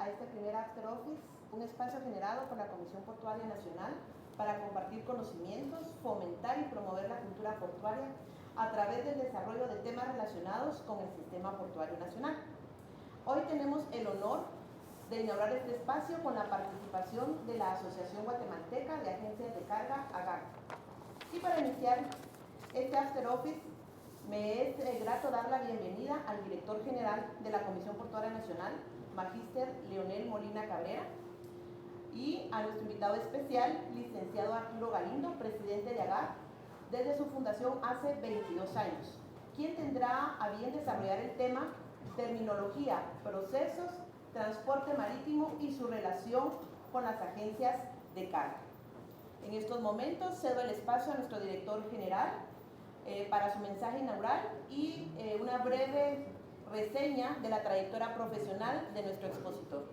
a este primer After Office, un espacio generado por la Comisión Portuaria Nacional para compartir conocimientos, fomentar y promover la cultura portuaria a través del desarrollo de temas relacionados con el sistema portuario nacional. Hoy tenemos el honor de inaugurar este espacio con la participación de la Asociación Guatemalteca de Agencias de Carga, AGAC. Y para iniciar este After Office, me es grato dar la bienvenida al director general de la Comisión Portuaria Nacional, Magíster Leonel Molina Cabrera, y a nuestro invitado especial, licenciado Arturo Galindo, presidente de AGAC, desde su fundación hace 22 años, quien tendrá a bien desarrollar el tema terminología, procesos, transporte marítimo y su relación con las agencias de carga. En estos momentos cedo el espacio a nuestro director general para su mensaje inaugural y una breve reseña de la trayectoria profesional de nuestro expositor.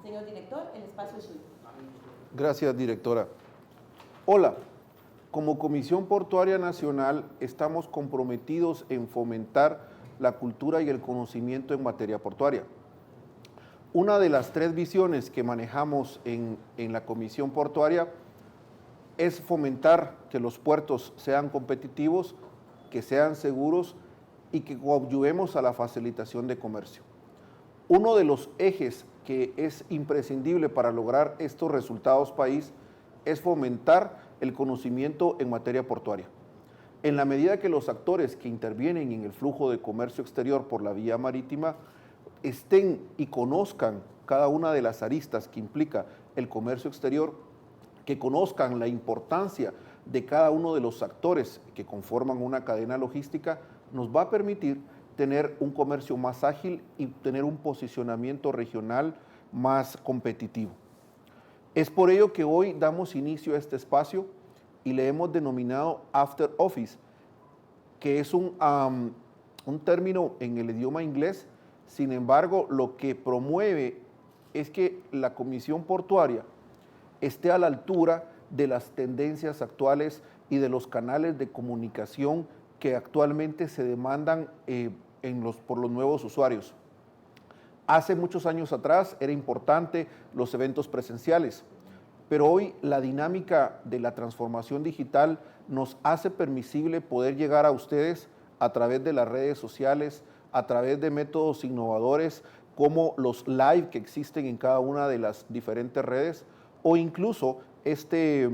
Señor director, el espacio es suyo. Gracias, directora. Hola, como Comisión Portuaria Nacional estamos comprometidos en fomentar la cultura y el conocimiento en materia portuaria. Una de las 3 visiones que manejamos en la Comisión Portuaria es fomentar que los puertos sean competitivos, que sean seguros y que coadyuvemos a la facilitación de comercio. Uno de los ejes que es imprescindible para lograr estos resultados país es fomentar el conocimiento en materia portuaria. En la medida que los actores que intervienen en el flujo de comercio exterior por la vía marítima estén y conozcan cada una de las aristas que implica el comercio exterior, que conozcan la importancia de cada uno de los actores que conforman una cadena logística, nos va a permitir tener un comercio más ágil y tener un posicionamiento regional más competitivo. Es por ello que hoy damos inicio a este espacio y le hemos denominado After Office, que es un término en el idioma inglés. Sin embargo, lo que promueve es que la Comisión Portuaria esté a la altura de las tendencias actuales y de los canales de comunicación que actualmente se demandan por los nuevos usuarios. Hace muchos años atrás era importante los eventos presenciales, pero hoy la dinámica de la transformación digital nos hace permisible poder llegar a ustedes a través de las redes sociales, a través de métodos innovadores como los live que existen en cada una de las diferentes redes, o incluso este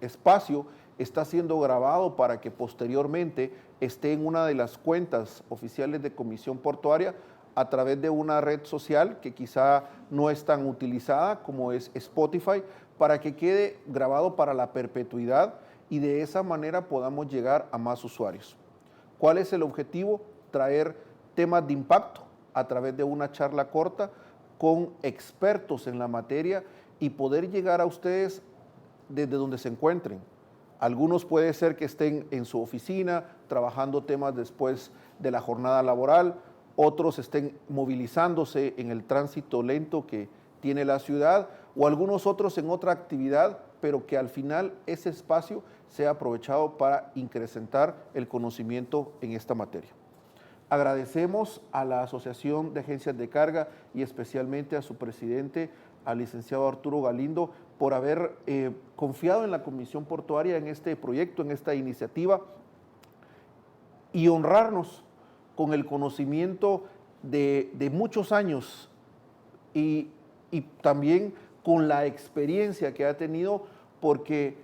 espacio está siendo grabado para que posteriormente esté en una de las cuentas oficiales de Comisión Portuaria a través de una red social que quizá no es tan utilizada como es Spotify, para que quede grabado para la perpetuidad y de esa manera podamos llegar a más usuarios. ¿Cuál es el objetivo? Traer temas de impacto a través de una charla corta con expertos en la materia y poder llegar a ustedes desde donde se encuentren. Algunos puede ser que estén en su oficina trabajando temas después de la jornada laboral, otros estén movilizándose en el tránsito lento que tiene la ciudad, o algunos otros en otra actividad, pero que al final ese espacio sea aprovechado para incrementar el conocimiento en esta materia. Agradecemos a la Asociación de Agencias de Carga y especialmente a su presidente, al licenciado Arturo Galindo, por haber confiado en la Comisión Portuaria en este proyecto, en esta iniciativa, y honrarnos con el conocimiento de muchos años y también con la experiencia que ha tenido, porque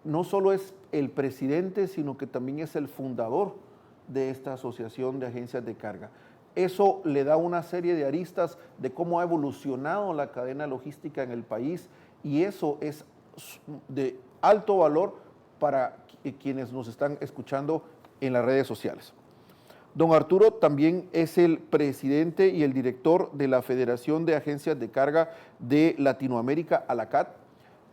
no solo es el presidente, sino que también es el fundador de esta Asociación de Agencias de Carga. Eso le da una serie de aristas de cómo ha evolucionado la cadena logística en el país, y eso es de alto valor para quienes nos están escuchando en las redes sociales. Don Arturo también es el presidente y el director de la Federación de Agencias de Carga de Latinoamérica, ALACAT.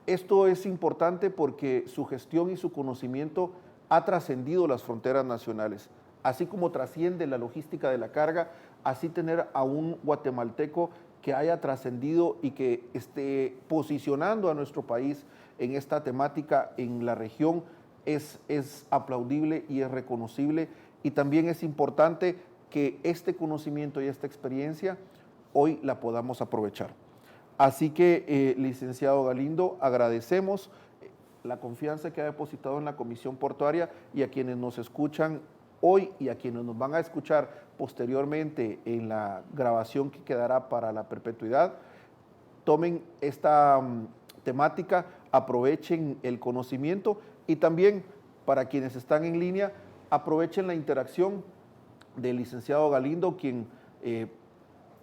Esto es importante porque su gestión y su conocimiento ha trascendido las fronteras nacionales. Así como trasciende la logística de la carga, así tener a un guatemalteco que haya trascendido y que esté posicionando a nuestro país en esta temática en la región es aplaudible y es reconocible, y también es importante que este conocimiento y esta experiencia hoy la podamos aprovechar. Así que, licenciado Galindo, agradecemos la confianza que ha depositado en la Comisión Portuaria y a quienes nos escuchan hoy y a quienes nos van a escuchar posteriormente en la grabación que quedará para la perpetuidad. Tomen esta temática, aprovechen el conocimiento y también para quienes están en línea, aprovechen la interacción del licenciado Galindo, quien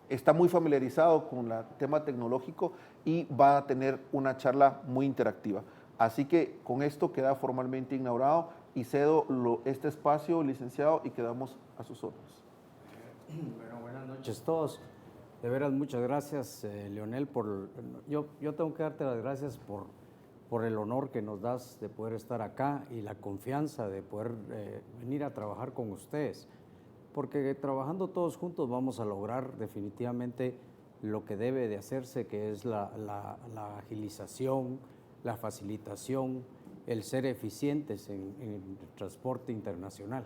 está muy familiarizado con el tema tecnológico y va a tener una charla muy interactiva. Así que con esto queda formalmente inaugurado y cedo este espacio, licenciado, y quedamos a sus órdenes. Bueno, buenas noches a todos. De veras, muchas gracias, Leonel. Yo tengo que darte las gracias por el honor que nos das de poder estar acá y la confianza de poder venir a trabajar con ustedes. Porque trabajando todos juntos vamos a lograr definitivamente lo que debe de hacerse, que es la agilización, la facilitación, el ser eficientes en el transporte internacional,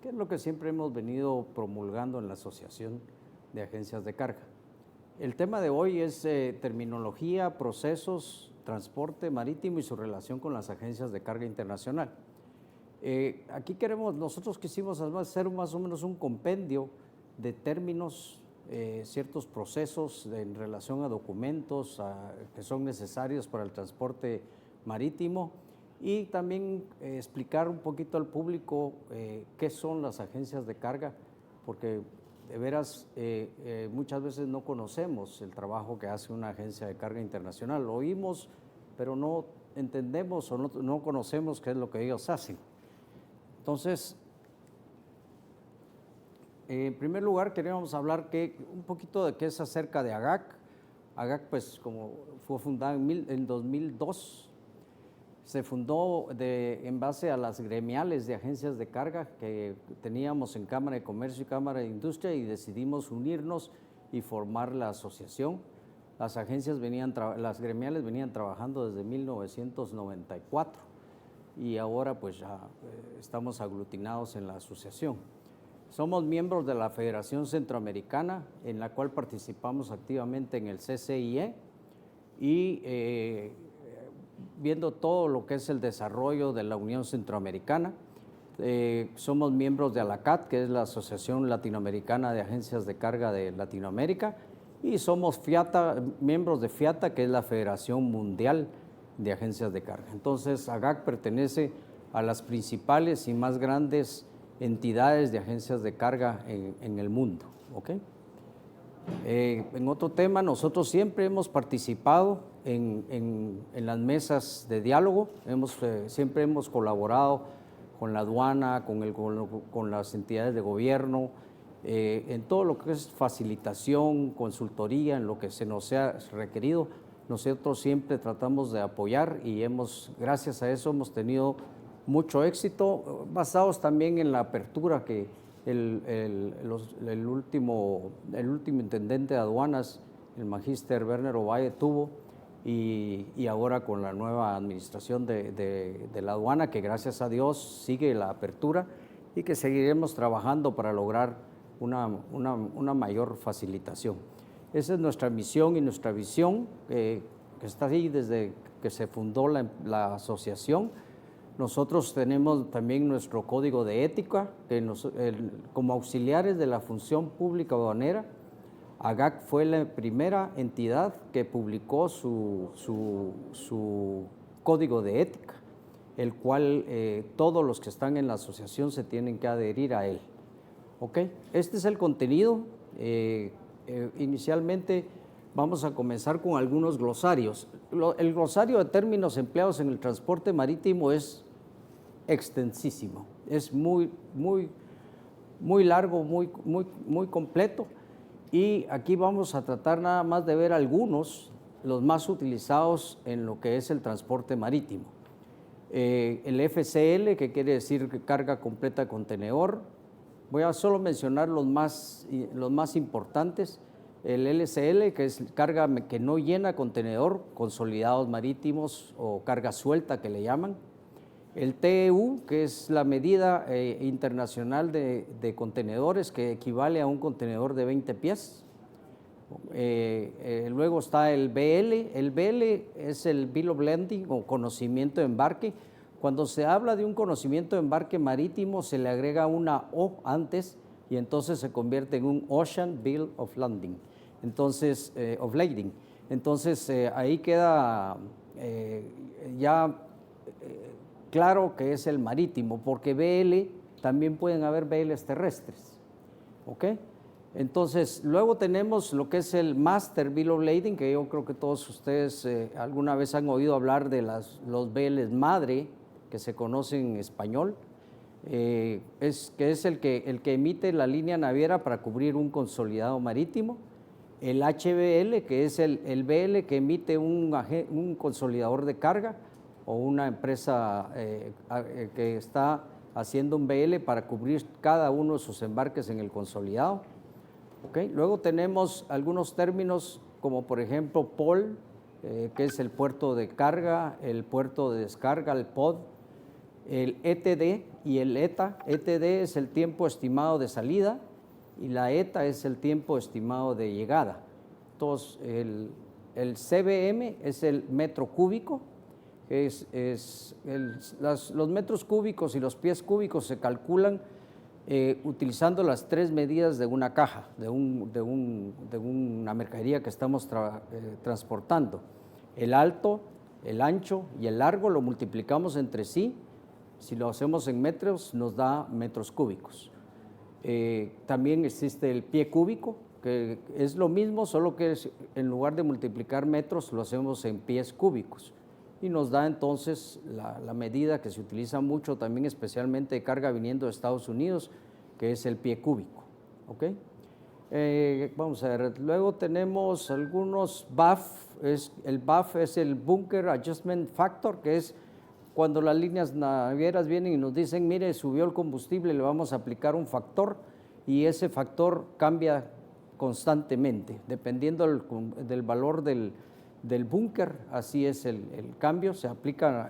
que es lo que siempre hemos venido promulgando en la Asociación de Agencias de Carga. El tema de hoy es terminología, procesos, transporte marítimo y su relación con las agencias de carga internacional. Aquí nosotros quisimos hacer más o menos un compendio de términos, ciertos procesos en relación a documentos que son necesarios para el transporte marítimo y también explicar un poquito al público qué son las agencias de carga, porque de veras muchas veces no conocemos el trabajo que hace una agencia de carga internacional. Lo oímos, pero no entendemos o no conocemos qué es lo que ellos hacen. Entonces, en primer lugar queríamos hablar un poquito de qué es acerca de AGAC. AGAC, pues, como fue fundada en 2002, se fundó en base a las gremiales de agencias de carga que teníamos en Cámara de Comercio y Cámara de Industria y decidimos unirnos y formar la asociación. Las gremiales venían trabajando desde 1994 y ahora pues ya estamos aglutinados en la asociación. Somos miembros de la Federación Centroamericana, en la cual participamos activamente en el CCIE y viendo todo lo que es el desarrollo de la Unión Centroamericana. Somos miembros de ALACAT, que es la Asociación Latinoamericana de Agencias de Carga de Latinoamérica, y somos miembros de FIATA, que es la Federación Mundial de Agencias de Carga. Entonces, AGAC pertenece a las principales y más grandes entidades de agencias de carga en el mundo. ¿Okay? En otro tema, nosotros siempre hemos participado en las mesas de diálogo, siempre hemos colaborado con la aduana, con las entidades de gobierno, en todo lo que es facilitación, consultoría, en lo que se nos ha requerido. Nosotros siempre tratamos de apoyar y gracias a eso hemos tenido mucho éxito, basados también en la apertura que el último intendente de aduanas, el magíster Werner Ovalle, tuvo y ahora con la nueva administración de la aduana, que gracias a Dios sigue la apertura y que seguiremos trabajando para lograr una mayor facilitación. Esa es nuestra misión y nuestra visión, que está ahí desde que se fundó la asociación. Nosotros tenemos también nuestro código de ética, que como auxiliares de la función pública aduanera, AGAC fue la primera entidad que publicó su código de ética, el cual todos los que están en la asociación se tienen que adherir a él. ¿Okay? Este es el contenido. Inicialmente vamos a comenzar con algunos glosarios. El glosario de términos empleados en el transporte marítimo es extensísimo, es muy largo, muy completo, y aquí vamos a tratar nada más de ver algunos, los más utilizados en lo que es el transporte marítimo. El FCL, que quiere decir carga completa de contenedor. Voy a solo mencionar los más importantes. El LCL, que es carga que no llena contenedor, consolidados marítimos o carga suelta que le llaman. El TEU, que es la medida internacional de contenedores, que equivale a un contenedor de 20 pies. Luego está el BL. El BL es el Bill of Landing o conocimiento de embarque. Cuando se habla de un conocimiento de embarque marítimo, se le agrega una O antes y entonces se convierte en un Ocean Bill of Landing. Entonces, of Lading. Entonces, ahí queda claro que es el marítimo, porque BL también pueden haber BLs terrestres. ¿Ok? Entonces, luego tenemos lo que es el Master Bill of Lading, que yo creo que todos ustedes alguna vez han oído hablar de los BLs madre, que se conocen en español, que es el que emite la línea naviera para cubrir un consolidado marítimo. El HBL, que es el BL que emite un consolidador de carga o una empresa que está haciendo un BL para cubrir cada uno de sus embarques en el consolidado. ¿Okay? Luego tenemos algunos términos como por ejemplo POL, que es el puerto de carga, el puerto de descarga, el POD, el ETD y el ETA. ETD es el tiempo estimado de salida y la ETA es el tiempo estimado de llegada. Entonces, el CBM es el metro cúbico, los metros cúbicos y los pies cúbicos se calculan utilizando las 3 medidas de una caja, de una mercadería que estamos transportando. El alto, el ancho y el largo lo multiplicamos entre sí. Si lo hacemos en metros, nos da metros cúbicos. También existe el pie cúbico, que es lo mismo, solo que en lugar de multiplicar metros, lo hacemos en pies cúbicos. Y nos da entonces la medida que se utiliza mucho también, especialmente de carga viniendo de Estados Unidos, que es el pie cúbico. ¿Okay? Vamos a ver, luego tenemos algunos BAF. El BAF es el Bunker Adjustment Factor, que es cuando las líneas navieras vienen y nos dicen, mire, subió el combustible, le vamos a aplicar un factor, y ese factor cambia constantemente, dependiendo del valor del búnker. Así es el cambio, se aplica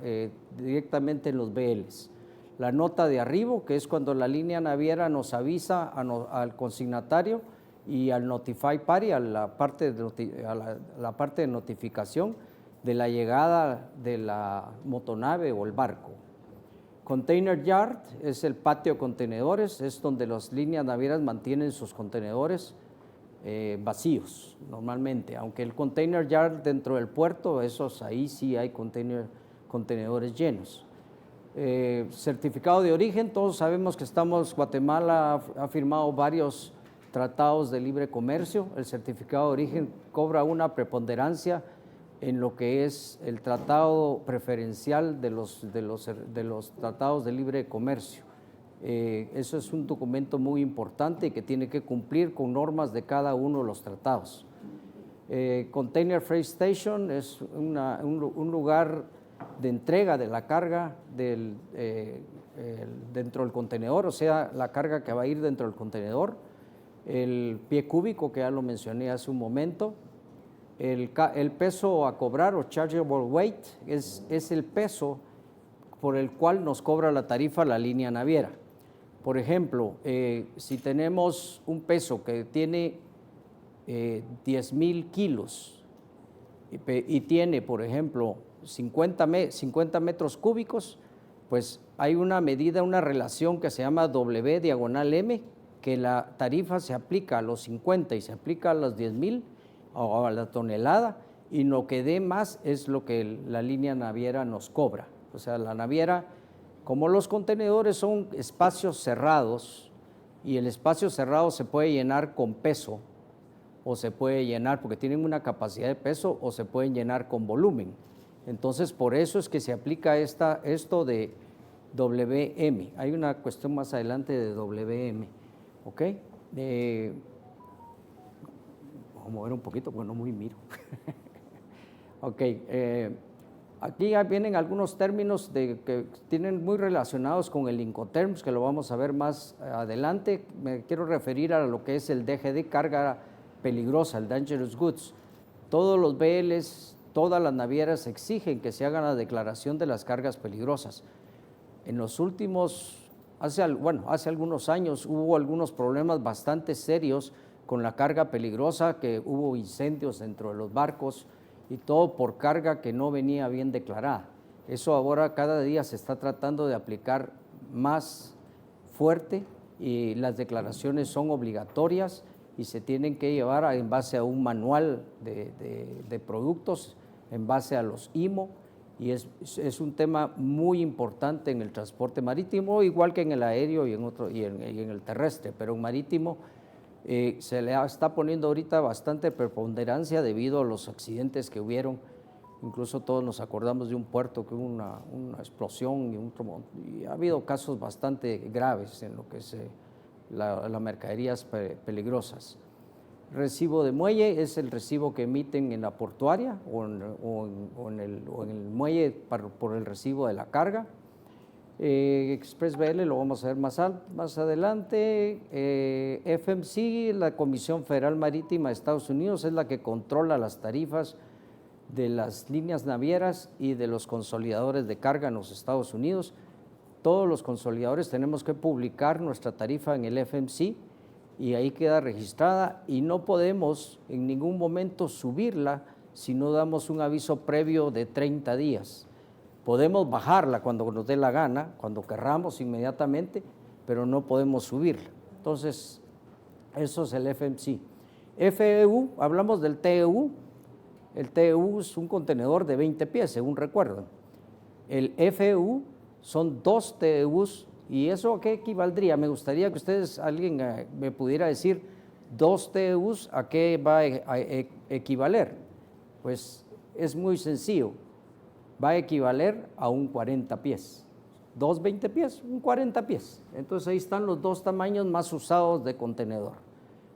directamente en los BLs. La nota de arribo, que es cuando la línea naviera nos avisa al consignatario y al notify party, a la parte de notificación de la llegada de la motonave o el barco. Container yard es el patio de contenedores, es donde las líneas navieras mantienen sus contenedores vacíos normalmente, aunque el container yard dentro del puerto, ahí sí hay contenedores llenos. Certificado de origen, todos sabemos que Guatemala ha firmado varios tratados de libre comercio. El certificado de origen cobra una preponderancia en lo que es el tratado preferencial de los tratados de libre comercio. Eso es un documento muy importante y que tiene que cumplir con normas de cada uno de los tratados. Container Freight Station es un lugar de entrega de la carga dentro del contenedor, o sea, la carga que va a ir dentro del contenedor. El pie cúbico, que ya lo mencioné hace un momento. El peso a cobrar o chargeable weight es el peso por el cual nos cobra la tarifa la línea naviera. Por ejemplo, si tenemos un peso que tiene 10,000 kilos y tiene, por ejemplo, 50 metros cúbicos, pues hay una medida, una relación que se llama W/M, que la tarifa se aplica a los 50 y se aplica a los 10,000 o a la tonelada, y lo que dé más es lo que la línea naviera nos cobra. O sea, la naviera, como los contenedores son espacios cerrados, y el espacio cerrado se puede llenar con peso, o se puede llenar porque tienen una capacidad de peso, o se pueden llenar con volumen. Entonces, por eso es que se aplica esto de WM. Hay una cuestión más adelante de WM. ¿Ok? Vamos a mover un poquito porque no muy miro. Ok. Aquí ya vienen algunos términos que tienen muy relacionados con el Incoterms, que lo vamos a ver más adelante. Me quiero referir a lo que es el DGD, carga peligrosa, el Dangerous Goods. Todos los BLs, todas las navieras exigen que se haga la declaración de las cargas peligrosas. En los últimos, hace algunos años hubo algunos problemas bastante serios con la carga peligrosa, que hubo incendios dentro de los barcos y todo por carga que no venía bien declarada. Eso ahora cada día se está tratando de aplicar más fuerte y las declaraciones son obligatorias y se tienen que llevar en base a un manual de productos, en base a los IMO, y es un tema muy importante en el transporte marítimo, igual que en el aéreo y en el terrestre, pero en marítimo se le está poniendo ahorita bastante preponderancia debido a los accidentes que hubieron. Incluso todos nos acordamos de un puerto que hubo una explosión y ha habido casos bastante graves en lo que es las mercaderías peligrosas. Recibo de muelle es el recibo que emiten en la portuaria o en el muelle por el recibo de la carga. Express BL lo vamos a ver más adelante. FMC, la Comisión Federal Marítima de Estados Unidos, es la que controla las tarifas de las líneas navieras y de los consolidadores de carga en los Estados Unidos. Todos los consolidadores tenemos que publicar nuestra tarifa en el FMC y ahí queda registrada y no podemos en ningún momento subirla si no damos un aviso previo de 30 días. Podemos bajarla cuando nos dé la gana, cuando querramos inmediatamente, pero no podemos subirla. Entonces, eso es el FMC. FEU, hablamos del TEU. El TEU es un contenedor de 20 pies, según recuerdan. El FEU son 2 TEUs. ¿Y eso a qué equivaldría? Me gustaría que alguien me pudiera decir 2 TEUs, ¿a qué va a equivaler? Pues es muy sencillo, va a equivaler a un 40 pies. 2 20 pies, un 40 pies. Entonces ahí están los 2 tamaños más usados de contenedor.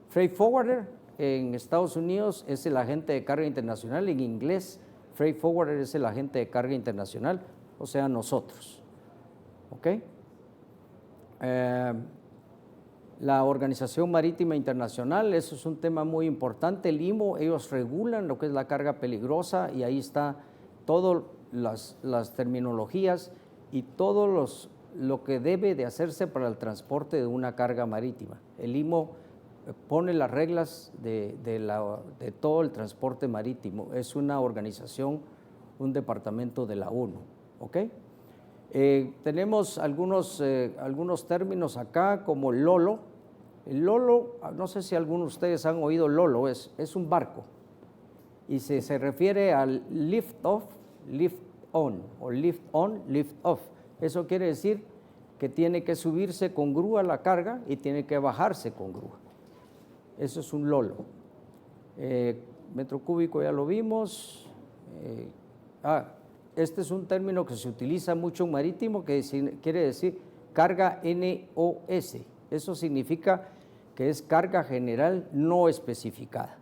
Freight forwarder en Estados Unidos es el agente de carga internacional, en inglés freight forwarder es el agente de carga internacional, o sea, nosotros. ¿Ok? La Organización Marítima Internacional, eso es un tema muy importante. El IMO, ellos regulan lo que es la carga peligrosa y ahí está todas las terminologías y todo lo que debe de hacerse para el transporte de una carga marítima. El IMO pone las reglas de todo el transporte marítimo. Es una organización, un departamento de la ONU. ¿Ok? Tenemos algunos términos acá como Lolo. El Lolo, no sé si algunos de ustedes han oído Lolo, es un barco y se refiere al lift off, lift on o lift on, lift off. Eso quiere decir que tiene que subirse con grúa la carga y tiene que bajarse con grúa. Eso es un Lolo. Metro cúbico ya lo vimos. Este es un término que se utiliza mucho en marítimo, que quiere decir carga NOS. Eso significa que es carga general no especificada.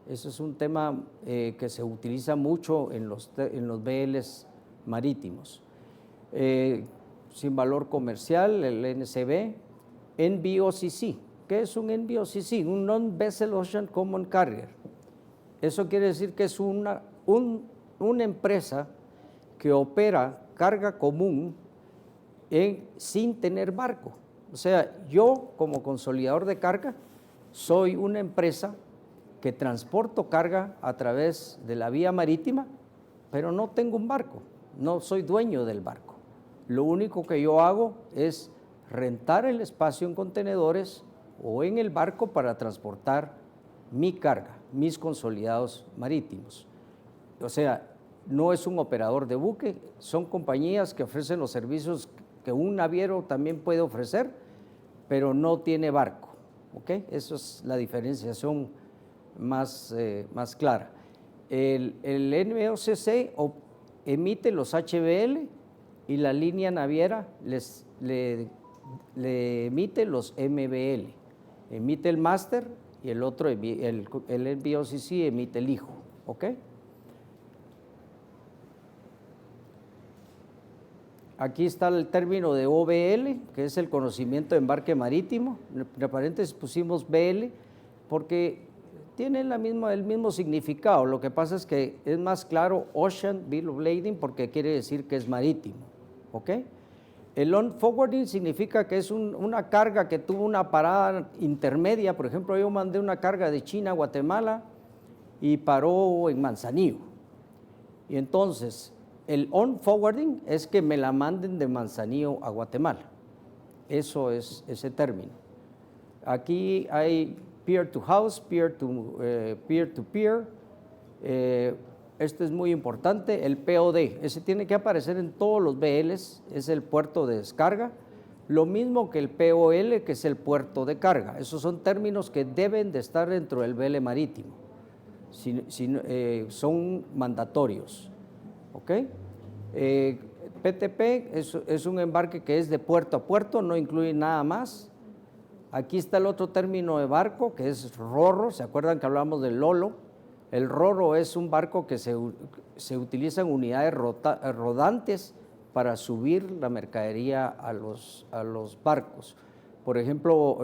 Eso es un tema que se utiliza mucho en los BLs marítimos. Sin valor comercial, el NCB. NVOCC. ¿Qué es un NVOCC? Un Non-Vessel Ocean Common Carrier. Eso quiere decir que es una empresa que opera carga común sin tener barco. O sea, yo como consolidador de carga soy una empresa que transporto carga a través de la vía marítima, pero no tengo un barco, no soy dueño del barco. Lo único que yo hago es rentar el espacio en contenedores o en el barco para transportar mi carga, mis consolidados marítimos. O sea, no es un operador de buque, son compañías que ofrecen los servicios que un naviero también puede ofrecer, pero no tiene barco. ¿Okay? Eso es la diferenciación más clara. El NVOCC emite los HBL y la línea naviera le emite los MBL. Emite el máster y el otro, el NVOCC emite el hijo. ¿Ok? Aquí está el término de OBL, que es el conocimiento de embarque marítimo. Entre paréntesis pusimos BL porque tienen el mismo significado. Lo que pasa es que es más claro Ocean Bill of Lading porque quiere decir que es marítimo. ¿Ok? El on-forwarding significa que es una carga que tuvo una parada intermedia. Por ejemplo, yo mandé una carga de China a Guatemala y paró en Manzanillo. Y entonces, el on-forwarding es que me la manden de Manzanillo a Guatemala. Eso es ese término. Aquí hay peer-to-house, peer-to-peer. Esto es muy importante, el POD. Ese tiene que aparecer en todos los BLs, es el puerto de descarga. Lo mismo que el POL, que es el puerto de carga. Esos son términos que deben de estar dentro del BL marítimo. Son mandatorios. ¿Ok? PTP es un embarque que es de puerto a puerto, no incluye nada más. Aquí está el otro término de barco, que es rorro. ¿Se acuerdan que hablamos del lolo? El rorro es un barco que se utiliza en unidades rodantes para subir la mercadería a los barcos. Por ejemplo,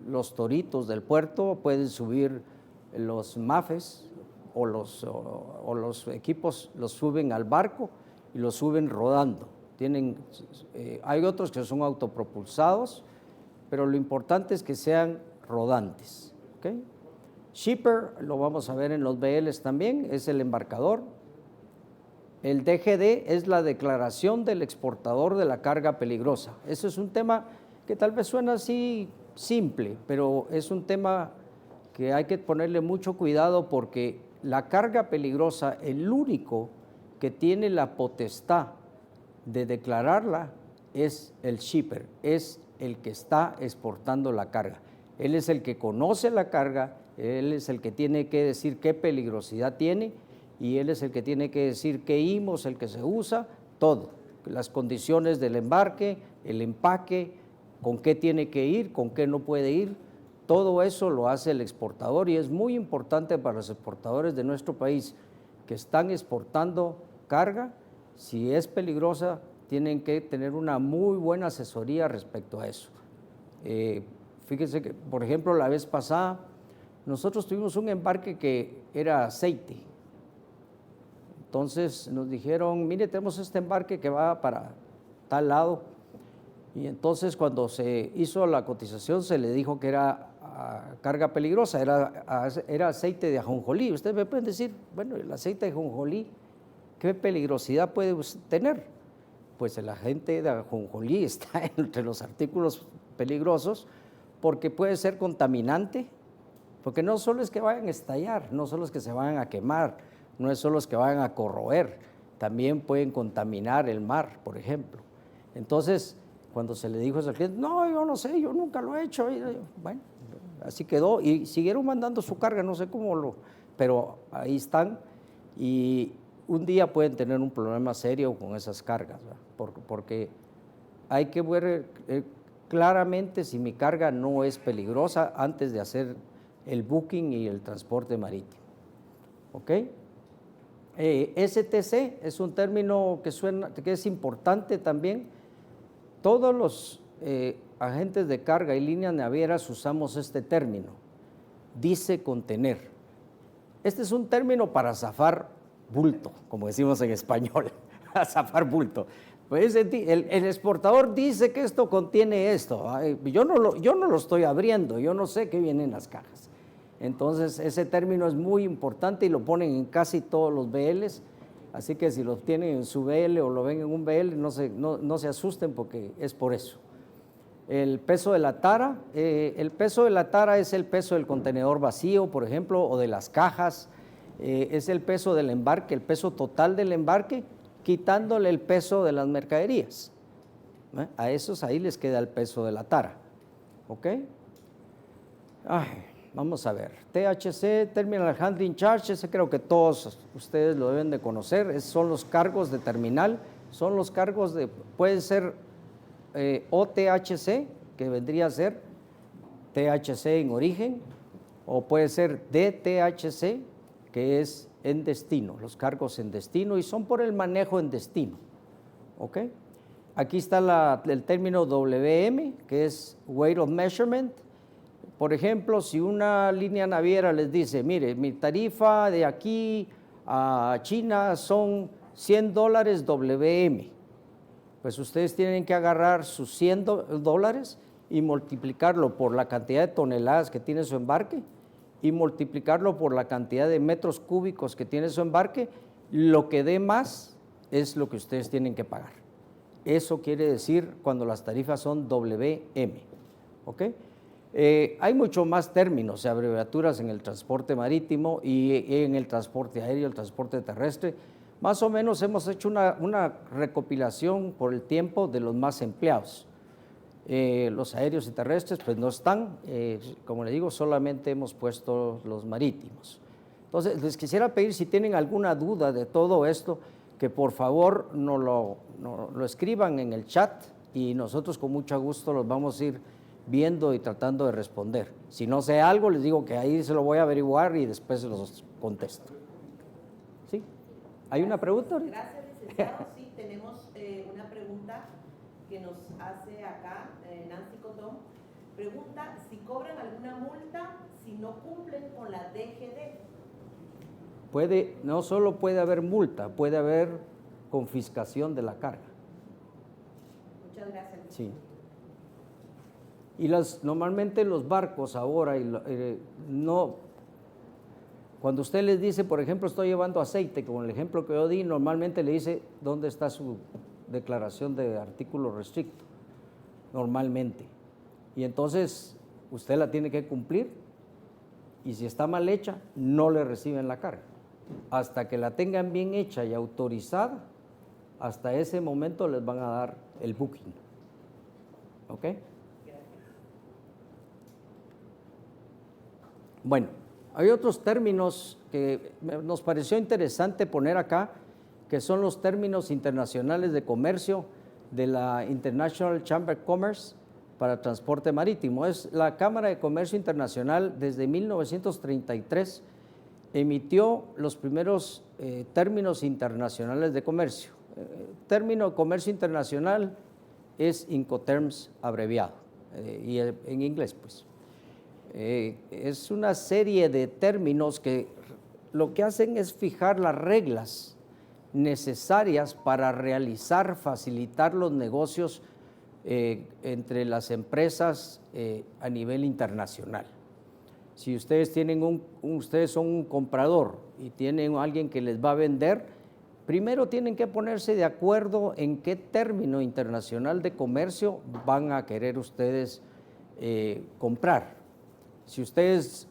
los toritos del puerto pueden subir los mafes o los equipos, los suben al barco y los suben rodando. Hay otros que son autopropulsados, pero lo importante es que sean rodantes. ¿Okay? Shipper, lo vamos a ver en los BLs también, es el embarcador. El DGD es la declaración del exportador de la carga peligrosa. Eso es un tema que tal vez suena así simple, pero es un tema que hay que ponerle mucho cuidado porque la carga peligrosa, el único que tiene la potestad de declararla es el shipper, es el que está exportando la carga. Él es el que conoce la carga, él es el que tiene que decir qué peligrosidad tiene y él es el que tiene que decir qué IMO es el que se usa, todo, las condiciones del embarque, el empaque, con qué tiene que ir, con qué no puede ir, todo eso lo hace el exportador y es muy importante para los exportadores de nuestro país que están exportando carga, si es peligrosa, tienen que tener una muy buena asesoría respecto a eso. Fíjense que, por ejemplo, la vez pasada, nosotros tuvimos un embarque que era aceite. Entonces nos dijeron, mire, tenemos este embarque que va para tal lado. Y entonces cuando se hizo la cotización se le dijo que era carga peligrosa, era aceite de ajonjolí. Ustedes me pueden decir, bueno, el aceite de ajonjolí, ¿qué peligrosidad puede tener? Pues el aceite de ajonjolí está entre los artículos peligrosos porque puede ser contaminante, porque no solo es que vayan a estallar, no solo es que se vayan a quemar, no es solo es que vayan a corroer, también pueden contaminar el mar, por ejemplo. Entonces, cuando se le dijo eso al cliente, no, yo no sé, yo nunca lo he hecho. Bueno, así quedó y siguieron mandando su carga, no sé cómo pero ahí están y un día pueden tener un problema serio con esas cargas, porque hay que ver claramente si mi carga no es peligrosa antes de hacer el booking y el transporte marítimo. ¿Ok? STC es un término que es importante también. Todos los agentes de carga y líneas navieras usamos este término, dice contener. Este es un término para zafar bulto, como decimos en español, a zafar bulto. Pues el exportador dice que esto contiene esto. Yo no lo estoy abriendo, yo no sé qué viene en las cajas. Entonces, ese término es muy importante y lo ponen en casi todos los BLs. Así que si lo tienen en su BL o lo ven en un BL, no se asusten porque es por eso. El peso de la tara, el peso de la tara es el peso del contenedor vacío, por ejemplo, o de las cajas. Es el peso del embarque, el peso total del embarque, quitándole el peso de las mercaderías. A esos ahí les queda el peso de la tara. ¿Ok? Vamos a ver. THC, Terminal Handling Charge, ese creo que todos ustedes lo deben de conocer. Son los cargos de terminal, son los cargos puede ser OTHC, que vendría a ser THC en origen, o puede ser DTHC, que es en destino, los cargos en destino, y son por el manejo en destino. ¿Ok? Aquí está el término WM, que es Weight of Measurement. Por ejemplo, si una línea naviera les dice, mire, mi tarifa de aquí a China son $100 WM, Pues ustedes tienen que agarrar sus $100 y multiplicarlo por la cantidad de toneladas que tiene su embarque y multiplicarlo por la cantidad de metros cúbicos que tiene su embarque. Lo que dé más es lo que ustedes tienen que pagar. Eso quiere decir cuando las tarifas son WM, ¿ok? Hay mucho más términos y abreviaturas en el transporte marítimo y en el transporte aéreo, el transporte terrestre. Más o menos hemos hecho una recopilación por el tiempo de los más empleados. Los aéreos y terrestres pues no están, como le digo, solamente hemos puesto los marítimos. Entonces, les quisiera pedir si tienen alguna duda de todo esto, que por favor nos lo escriban en el chat y nosotros con mucho gusto los vamos a ir viendo y tratando de responder. Si no sé algo, les digo que ahí se lo voy a averiguar y después los contesto. ¿Sí? ¿Hay una pregunta? Gracias, licenciado. Sí, tenemos una pregunta que nos hace acá Nancy Cotón. Pregunta si cobran alguna multa si no cumplen con la DGD. No solo puede haber multa, puede haber confiscación de la carga. Muchas gracias. Sí. Y normalmente los barcos ahora, cuando usted les dice, por ejemplo, estoy llevando aceite, como el ejemplo que yo di, normalmente le dice dónde está su declaración de artículo restricto, normalmente. Y entonces usted la tiene que cumplir y si está mal hecha, no le reciben la carga. Hasta que la tengan bien hecha y autorizada, hasta ese momento les van a dar el booking. ¿Ok? Bueno, hay otros términos que nos pareció interesante poner acá, que son los términos internacionales de comercio de la International Chamber of Commerce para transporte marítimo. Es la Cámara de Comercio Internacional desde 1933 emitió los primeros términos internacionales de comercio. Término de comercio internacional es Incoterms abreviado, y en inglés pues. Es una serie de términos que lo que hacen es fijar las reglas necesarias para realizar, facilitar los negocios entre las empresas a nivel internacional. Si ustedes ustedes son un comprador y tienen alguien que les va a vender, primero tienen que ponerse de acuerdo en qué término internacional de comercio van a querer ustedes comprar. Si ustedes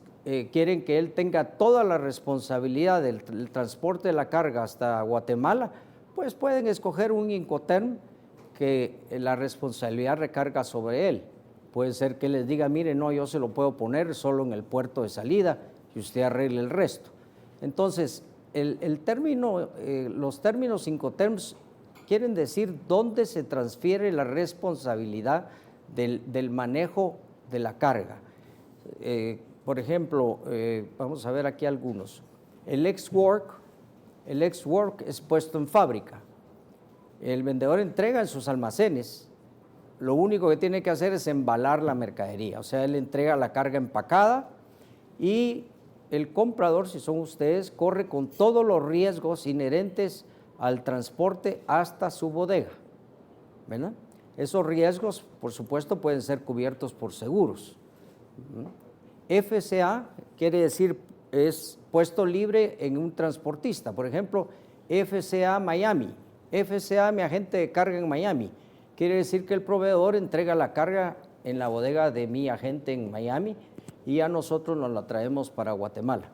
quieren que él tenga toda la responsabilidad del transporte de la carga hasta Guatemala, pues pueden escoger un Incoterm que la responsabilidad recarga sobre él. Puede ser que les diga, mire, no, yo se lo puedo poner solo en el puerto de salida y usted arregle el resto. Entonces, los términos Incoterms quieren decir dónde se transfiere la responsabilidad del manejo de la carga. Por ejemplo, vamos a ver aquí algunos. El ex-work es puesto en fábrica. El vendedor entrega en sus almacenes. Lo único que tiene que hacer es embalar la mercadería, o sea, él entrega la carga empacada y el comprador, si son ustedes, corre con todos los riesgos inherentes al transporte hasta su bodega, ¿verdad? Esos riesgos, por supuesto, pueden ser cubiertos por seguros. FCA quiere decir es puesto libre en un transportista. Por ejemplo, FCA Miami, FCA mi agente de carga en Miami. Quiere decir que el proveedor entrega la carga en la bodega de mi agente en Miami y a nosotros nos la traemos para Guatemala.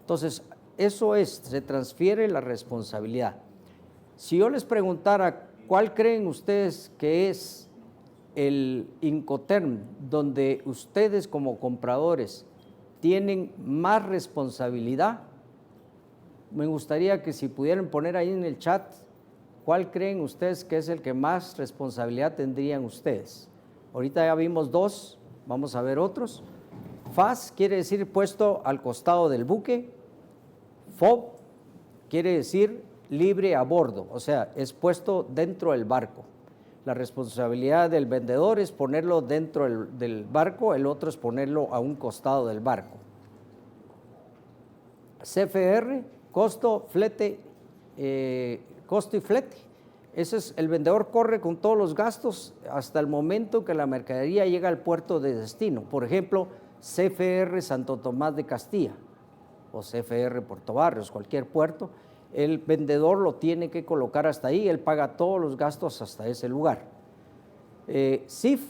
Entonces, eso se transfiere la responsabilidad. Si yo les preguntara, ¿cuál creen ustedes que es el Incoterm donde ustedes como compradores tienen más responsabilidad? Me gustaría que si pudieran poner ahí en el chat, ¿cuál creen ustedes que es el que más responsabilidad tendrían ustedes? Ahorita ya vimos dos, vamos a ver otros. FAS quiere decir puesto al costado del buque. FOB quiere decir libre a bordo, o sea, es puesto dentro del barco. La responsabilidad del vendedor es ponerlo dentro del barco, el otro es ponerlo a un costado del barco. CFR, costo y flete. El vendedor corre con todos los gastos hasta el momento que la mercadería llega al puerto de destino. Por ejemplo, CFR Santo Tomás de Castilla o CFR Puerto Barrios, cualquier puerto, el vendedor lo tiene que colocar hasta ahí, él paga todos los gastos hasta ese lugar. CIF,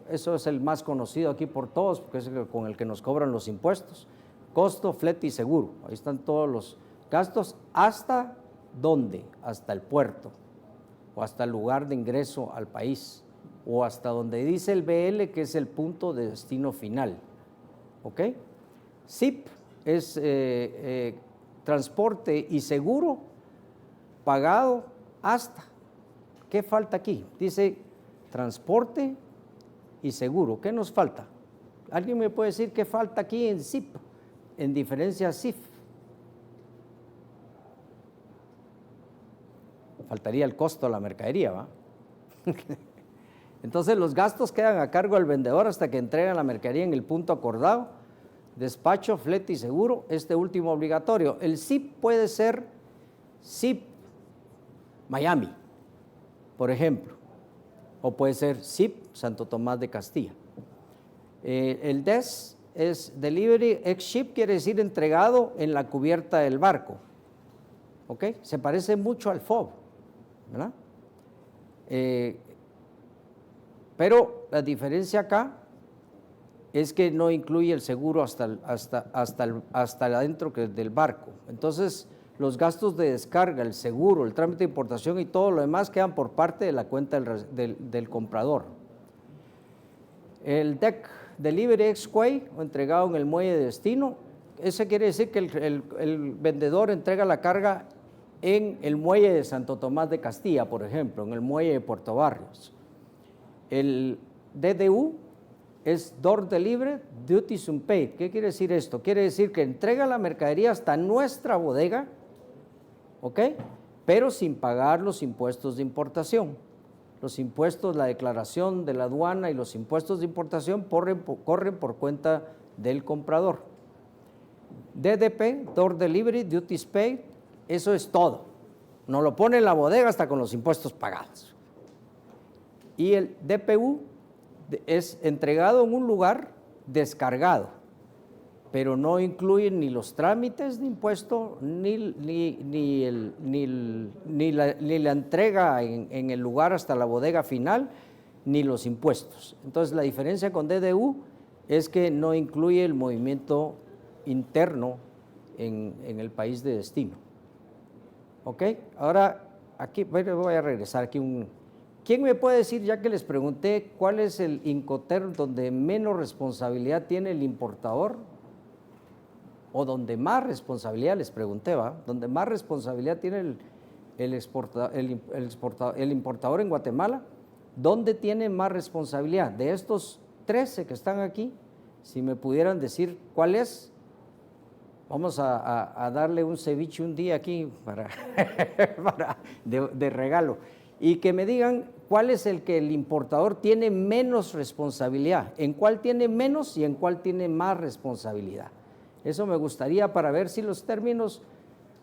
eso es el más conocido aquí por todos, porque es el con el que nos cobran los impuestos. Costo, flete y seguro, ahí están todos los gastos. ¿Hasta dónde? Hasta el puerto, o hasta el lugar de ingreso al país, o hasta donde dice el BL, que es el punto de destino final. ¿Ok? SIP es transporte y seguro pagado hasta. ¿Qué falta aquí? Dice transporte y seguro. ¿Qué nos falta? ¿Alguien me puede decir qué falta aquí en SIP, en diferencia a SIF? Faltaría el costo de la mercadería, ¿va? Entonces los gastos quedan a cargo del vendedor hasta que entregan la mercadería en el punto acordado. Despacho, flete y seguro, este último obligatorio. El SIP puede ser SIP Miami, por ejemplo, o puede ser SIP Santo Tomás de Castilla. El DES es Delivery Ex Ship, quiere decir entregado en la cubierta del barco. ¿Ok? Se parece mucho al FOB, ¿verdad? Pero la diferencia acá es que no incluye el seguro hasta adentro del barco. Entonces, los gastos de descarga, el seguro, el trámite de importación y todo lo demás quedan por parte de la cuenta del comprador. El DEC, Delivery Ex-Quay, o entregado en el muelle de destino, ese quiere decir que el vendedor entrega la carga en el muelle de Santo Tomás de Castilla, por ejemplo, en el muelle de Puerto Barrios. El DDU es Door Delivery Duties Unpaid. ¿Qué quiere decir esto? Quiere decir que entrega la mercadería hasta nuestra bodega, ¿ok? Pero sin pagar los impuestos de importación. Los impuestos, la declaración de la aduana y los impuestos de importación corren por cuenta del comprador. DDP, Door Delivery Duties Paid, eso es todo. Nos lo pone en la bodega hasta con los impuestos pagados. Y el DPU es entregado en un lugar descargado, pero no incluye ni los trámites de impuesto, ni la entrega en el lugar hasta la bodega final, ni los impuestos. Entonces, la diferencia con DDU es que no incluye el movimiento interno en el país de destino. ¿Ok? Ahora, aquí voy a regresar aquí ¿Quién me puede decir, ya que les pregunté, cuál es el Incoterm donde menos responsabilidad tiene el importador? O donde más responsabilidad, les pregunté, ¿va? Donde más responsabilidad tiene el importador en Guatemala. ¿Dónde tiene más responsabilidad? De estos 13 que están aquí, si me pudieran decir cuál es, vamos a darle un ceviche un día aquí de regalo. Y que me digan cuál es el que el importador tiene menos responsabilidad, en cuál tiene menos y en cuál tiene más responsabilidad. Eso me gustaría para ver si los términos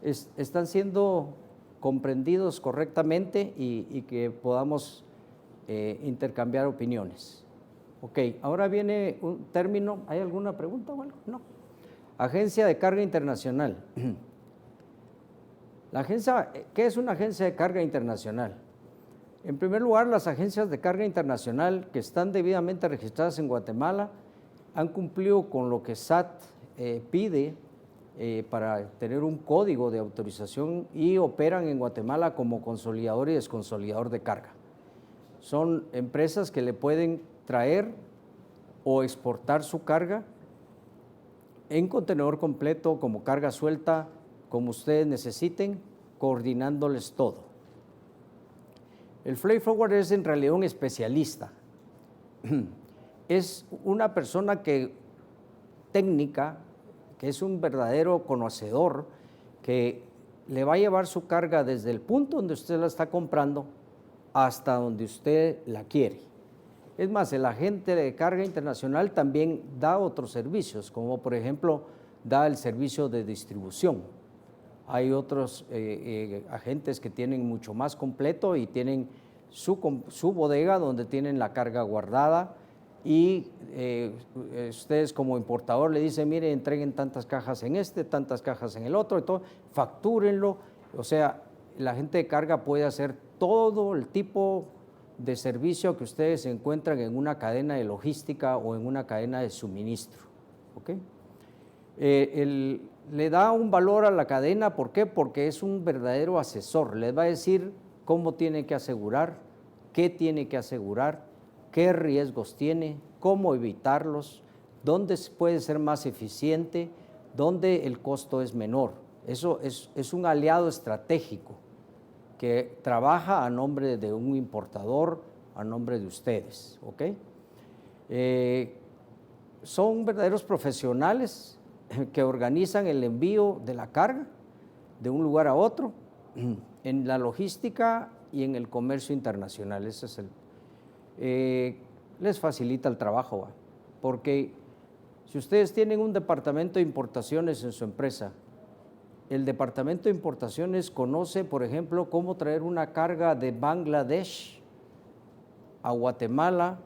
están siendo comprendidos correctamente y que podamos intercambiar opiniones. Ok, ahora viene un término. ¿Hay alguna pregunta o algo? No. Agencia de Carga Internacional. ¿Qué es una agencia de carga internacional? En primer lugar, las agencias de carga internacional que están debidamente registradas en Guatemala han cumplido con lo que SAT pide para tener un código de autorización y operan en Guatemala como consolidador y desconsolidador de carga. Son empresas que le pueden traer o exportar su carga en contenedor completo, como carga suelta, como ustedes necesiten, coordinándoles todo. El freight forwarder es en realidad un especialista. Es una persona técnica, que es un verdadero conocedor, que le va a llevar su carga desde el punto donde usted la está comprando hasta donde usted la quiere. Es más, el agente de carga internacional también da otros servicios, como por ejemplo, da el servicio de distribución. hay otros agentes que tienen mucho más completo y tienen su bodega donde tienen la carga guardada y ustedes como importador le dicen, mire, entreguen tantas cajas en este, tantas cajas en el otro, y todo, factúrenlo. O sea, la gente de carga puede hacer todo el tipo de servicio que ustedes encuentran en una cadena de logística o en una cadena de suministro. ¿Okay? Le da un valor a la cadena, ¿por qué? Porque es un verdadero asesor, les va a decir cómo tiene que asegurar, qué tiene que asegurar, qué riesgos tiene, cómo evitarlos, dónde puede ser más eficiente, dónde el costo es menor. Eso es un aliado estratégico que trabaja a nombre de un importador, a nombre de ustedes. ¿Okay? Son verdaderos profesionales que organizan el envío de la carga de un lugar a otro en la logística y en el comercio internacional. Ese es les facilita el trabajo, porque si ustedes tienen un departamento de importaciones en su empresa, el departamento de importaciones conoce, por ejemplo, cómo traer una carga de Bangladesh a Guatemala,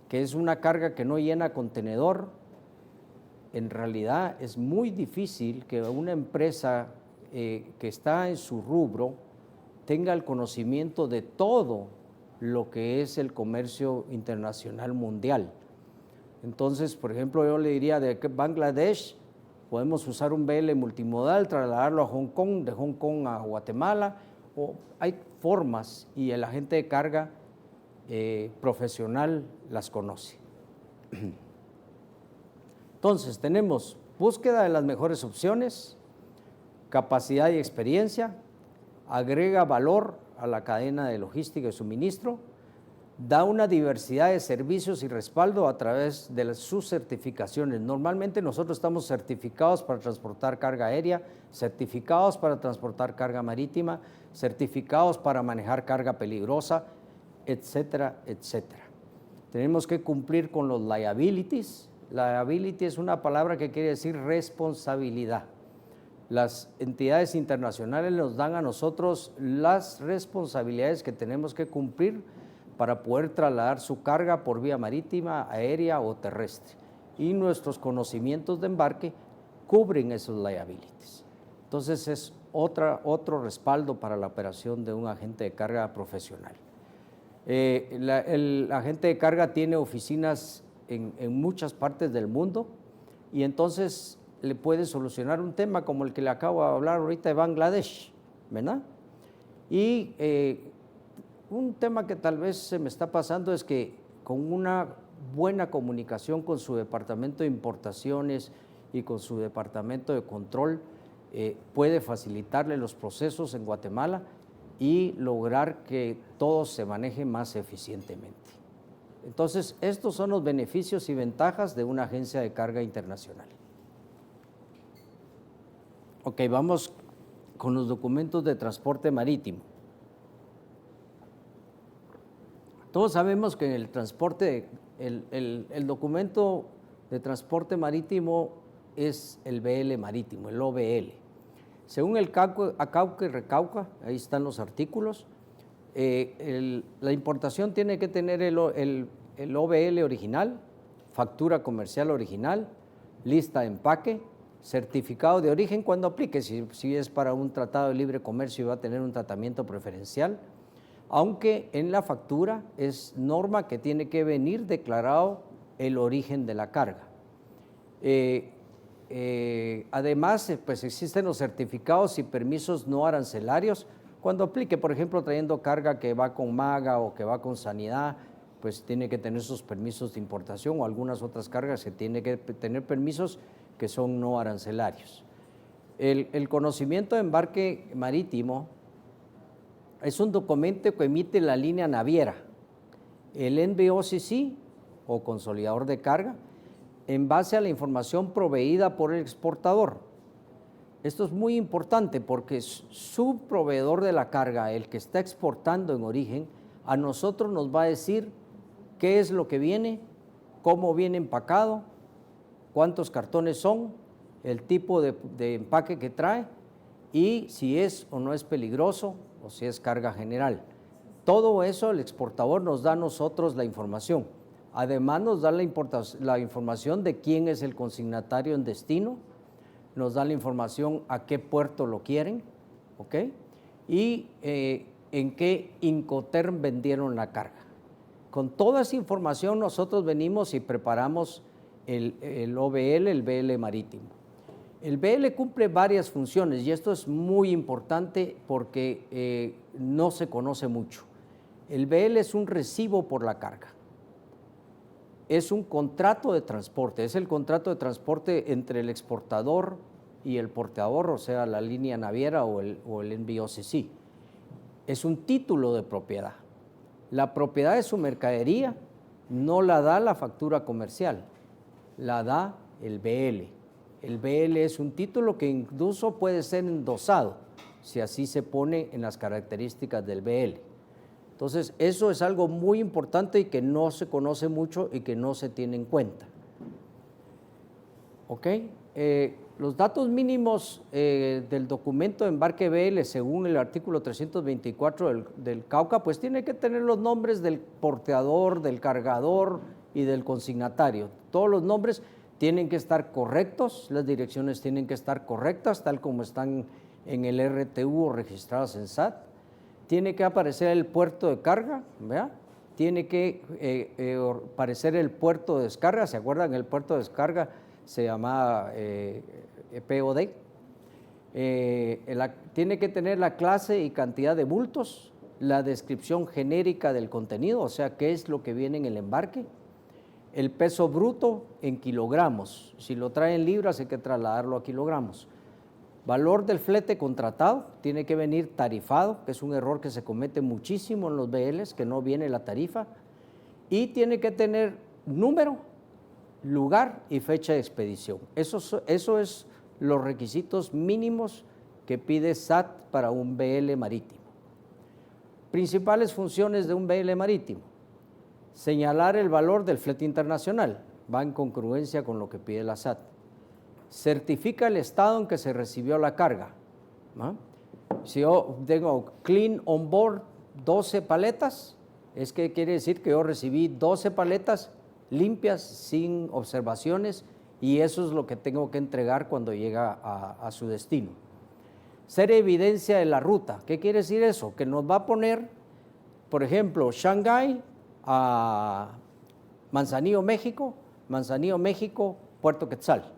que es una carga que no llena contenedor. En realidad es muy difícil que una empresa que está en su rubro tenga el conocimiento de todo lo que es el comercio internacional mundial. Entonces, por ejemplo, yo le diría de Bangladesh, podemos usar un BL multimodal, trasladarlo a Hong Kong, de Hong Kong a Guatemala, o hay formas y el agente de carga profesional las conoce. Entonces, tenemos búsqueda de las mejores opciones, capacidad y experiencia, agrega valor a la cadena de logística y suministro, da una diversidad de servicios y respaldo a través de sus certificaciones. Normalmente nosotros estamos certificados para transportar carga aérea, certificados para transportar carga marítima, certificados para manejar carga peligrosa, etcétera, etcétera. Tenemos que cumplir con los liabilities. Liability es una palabra que quiere decir responsabilidad. Las entidades internacionales nos dan a nosotros las responsabilidades que tenemos que cumplir para poder trasladar su carga por vía marítima, aérea o terrestre. Y nuestros conocimientos de embarque cubren esos liabilities. Entonces es otro respaldo para la operación de un agente de carga profesional. El agente de carga tiene oficinas en muchas partes del mundo y entonces le puede solucionar un tema como el que le acabo de hablar ahorita de Bangladesh, ¿verdad? Y un tema que tal vez se me está pasando es que con una buena comunicación con su departamento de importaciones y con su departamento de control puede facilitarle los procesos en Guatemala y lograr que todo se maneje más eficientemente. Entonces, estos son los beneficios y ventajas de una agencia de carga internacional. Ok, vamos con los documentos de transporte marítimo. Todos sabemos que en el transporte, el documento de transporte marítimo es el BL marítimo, el OBL. Según el ACAUCA y RECAUCA, ahí están los artículos, la importación tiene que tener el OBL original, factura comercial original, lista de empaque, certificado de origen cuando aplique, si es para un tratado de libre comercio y va a tener un tratamiento preferencial, aunque en la factura es norma que tiene que venir declarado el origen de la carga. Además, pues existen los certificados y permisos no arancelarios cuando aplique, por ejemplo, trayendo carga que va con MAGA o que va con Sanidad, pues tiene que tener sus permisos de importación o algunas otras cargas que tiene que tener permisos que son no arancelarios. El conocimiento de embarque marítimo es un documento que emite la línea naviera, el NVOCC o consolidador de carga, en base a la información proveída por el exportador. Esto es muy importante porque su proveedor de la carga, el que está exportando en origen, a nosotros nos va a decir qué es lo que viene, cómo viene empacado, cuántos cartones son, el tipo de empaque que trae y si es o no es peligroso o si es carga general. Todo eso el exportador nos da a nosotros la información. Además nos da la información de quién es el consignatario en destino, nos da la información a qué puerto lo quieren, ¿ok? Y en qué Incoterm vendieron la carga. Con toda esa información nosotros venimos y preparamos el OBL, el BL marítimo. El BL cumple varias funciones y esto es muy importante porque no se conoce mucho. El BL es un recibo por la carga. Es un contrato de transporte, es el contrato de transporte entre el exportador y el porteador, o sea, la línea naviera o el NVOCC. Es un título de propiedad. La propiedad de su mercadería no la da la factura comercial, la da el BL. El BL es un título que incluso puede ser endosado, si así se pone en las características del BL. Entonces, eso es algo muy importante y que no se conoce mucho y que no se tiene en cuenta. ¿Ok? Los datos mínimos del documento de embarque BL, según el artículo 324 del Cauca, pues tiene que tener los nombres del porteador, del cargador y del consignatario. Todos los nombres tienen que estar correctos, las direcciones tienen que estar correctas, tal como están en el RTU o registradas en SAT. Tiene que aparecer el puerto de carga, ¿verdad? Tiene que aparecer el puerto de descarga. ¿Se acuerdan? El puerto de descarga se llamaba POD. Tiene que tener la clase y cantidad de bultos, la descripción genérica del contenido, o sea, qué es lo que viene en el embarque, el peso bruto en kilogramos. Si lo trae en libras hay que trasladarlo a kilogramos. Valor del flete contratado, tiene que venir tarifado, que es un error que se comete muchísimo en los BLs, que no viene la tarifa, y tiene que tener número, lugar y fecha de expedición. Eso es los requisitos mínimos que pide SAT para un BL marítimo. Principales funciones de un BL marítimo: señalar el valor del flete internacional, va en congruencia con lo que pide la SAT. Certifica el estado en que se recibió la carga, ¿no? Si yo tengo clean on board 12 paletas, es que quiere decir que yo recibí 12 paletas limpias, sin observaciones, y eso es lo que tengo que entregar cuando llega a su destino. Ser evidencia de la ruta. ¿Qué quiere decir eso? Que nos va a poner, por ejemplo, Shanghái a Manzanillo, México, Puerto Quetzal.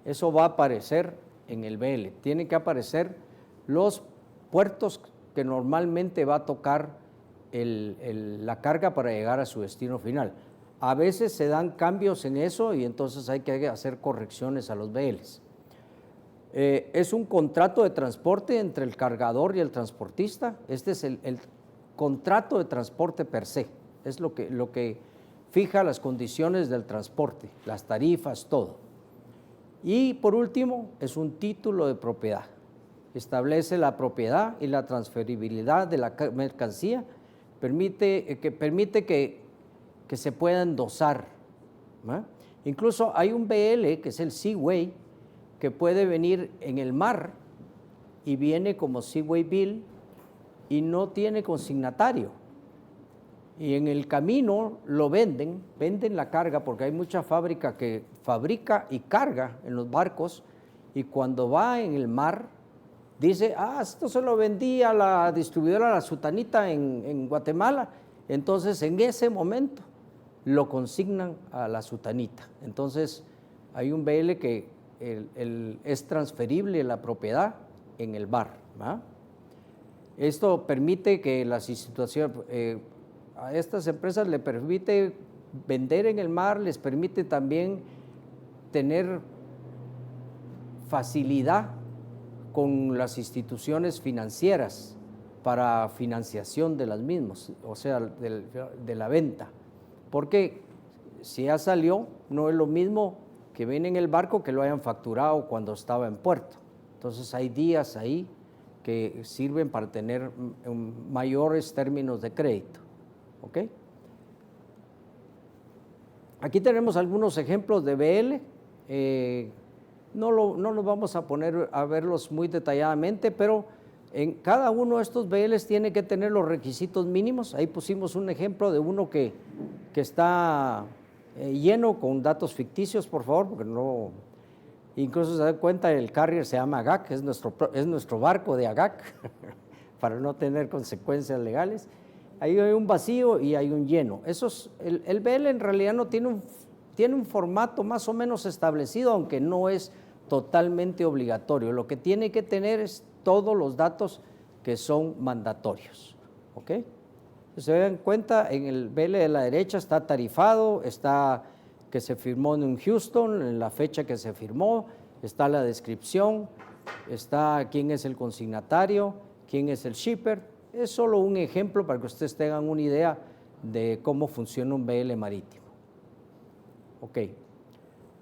Eso va a aparecer en el BL. Tienen que aparecer los puertos que normalmente va a tocar la carga para llegar a su destino final. A veces se dan cambios en eso y entonces hay que hacer correcciones a los BLs. Es un contrato de transporte entre el cargador y el transportista. Este es el contrato de transporte per se. Es lo que fija las condiciones del transporte, las tarifas, todo. Y por último, es un título de propiedad. Establece la propiedad y la transferibilidad de la mercancía, permite que se pueda endosar, ¿no? Incluso hay un BL, que es el Seaway, que puede venir en el mar y viene como Seaway Bill y no tiene consignatario. Y en el camino lo venden la carga, porque hay mucha fábrica que fabrica y carga en los barcos, y cuando va en el mar dice, esto se lo vendí a la distribuidora La Sutanita en Guatemala. Entonces en ese momento lo consignan a La Sutanita. Entonces hay un BL que es transferible la propiedad en el mar, ¿va? Esto permite que las instituciones, a estas empresas les permite vender en el mar, les permite también tener facilidad con las instituciones financieras para financiación de las mismas, o sea, de la venta. Porque si ya salió, no es lo mismo que viene en el barco que lo hayan facturado cuando estaba en puerto. Entonces hay días ahí que sirven para tener mayores términos de crédito. ¿Ok? Aquí tenemos algunos ejemplos de BL. No nos vamos a poner a verlos muy detalladamente, pero en cada uno de estos BLs tiene que tener los requisitos mínimos. Ahí pusimos un ejemplo de uno que está lleno con datos ficticios, por favor, porque no... Incluso se da cuenta, el carrier se llama AGAC, es nuestro barco de AGAC, para no tener consecuencias legales. Ahí hay un vacío y hay un lleno. El BL en realidad no tiene un formato más o menos establecido, aunque no es totalmente obligatorio. Lo que tiene que tener es todos los datos que son mandatorios. ¿Ok? Se dan cuenta, en el BL de la derecha está tarifado, está que se firmó en Houston, en la fecha que se firmó, está la descripción, está quién es el consignatario, quién es el shipper. Es solo un ejemplo para que ustedes tengan una idea de cómo funciona un BL marítimo. Ok.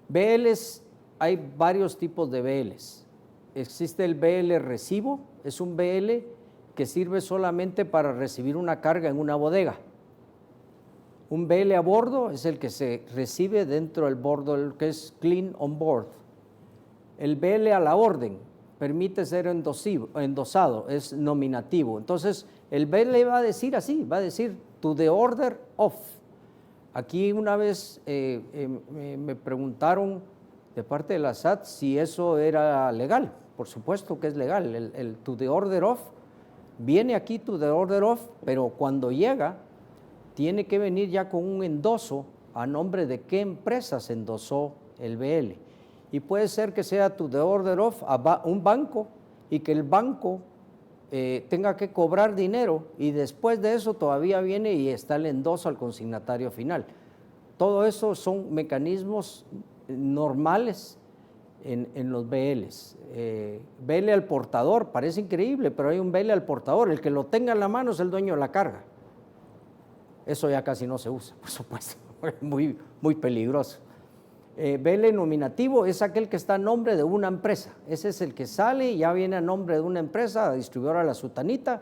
BLs, hay varios tipos de BLs. Existe el BL recibo, es un BL que sirve solamente para recibir una carga en una bodega. Un BL a bordo es el que se recibe dentro del bordo, el que es clean on board. El BL a la orden permite ser endosado, es nominativo. Entonces, el BL va a decir así, va a decir to the order of. Aquí una vez me preguntaron de parte de la SAT si eso era legal. Por supuesto que es legal. El to the order of viene aquí to the order of, pero cuando llega tiene que venir ya con un endoso a nombre de qué empresa se endosó el BL. Y puede ser que sea to the order of a un banco y que el banco tenga que cobrar dinero y después de eso todavía viene y está el endoso al consignatario final. Todo eso son mecanismos normales en los BLs. BL al portador, parece increíble, pero hay un BL al portador. El que lo tenga en la mano es el dueño de la carga. Eso ya casi no se usa, por supuesto, muy, muy peligroso. BL nominativo es aquel que está a nombre de una empresa. Ese es el que sale y ya viene a nombre de una empresa, la distribuidora La Sutanita,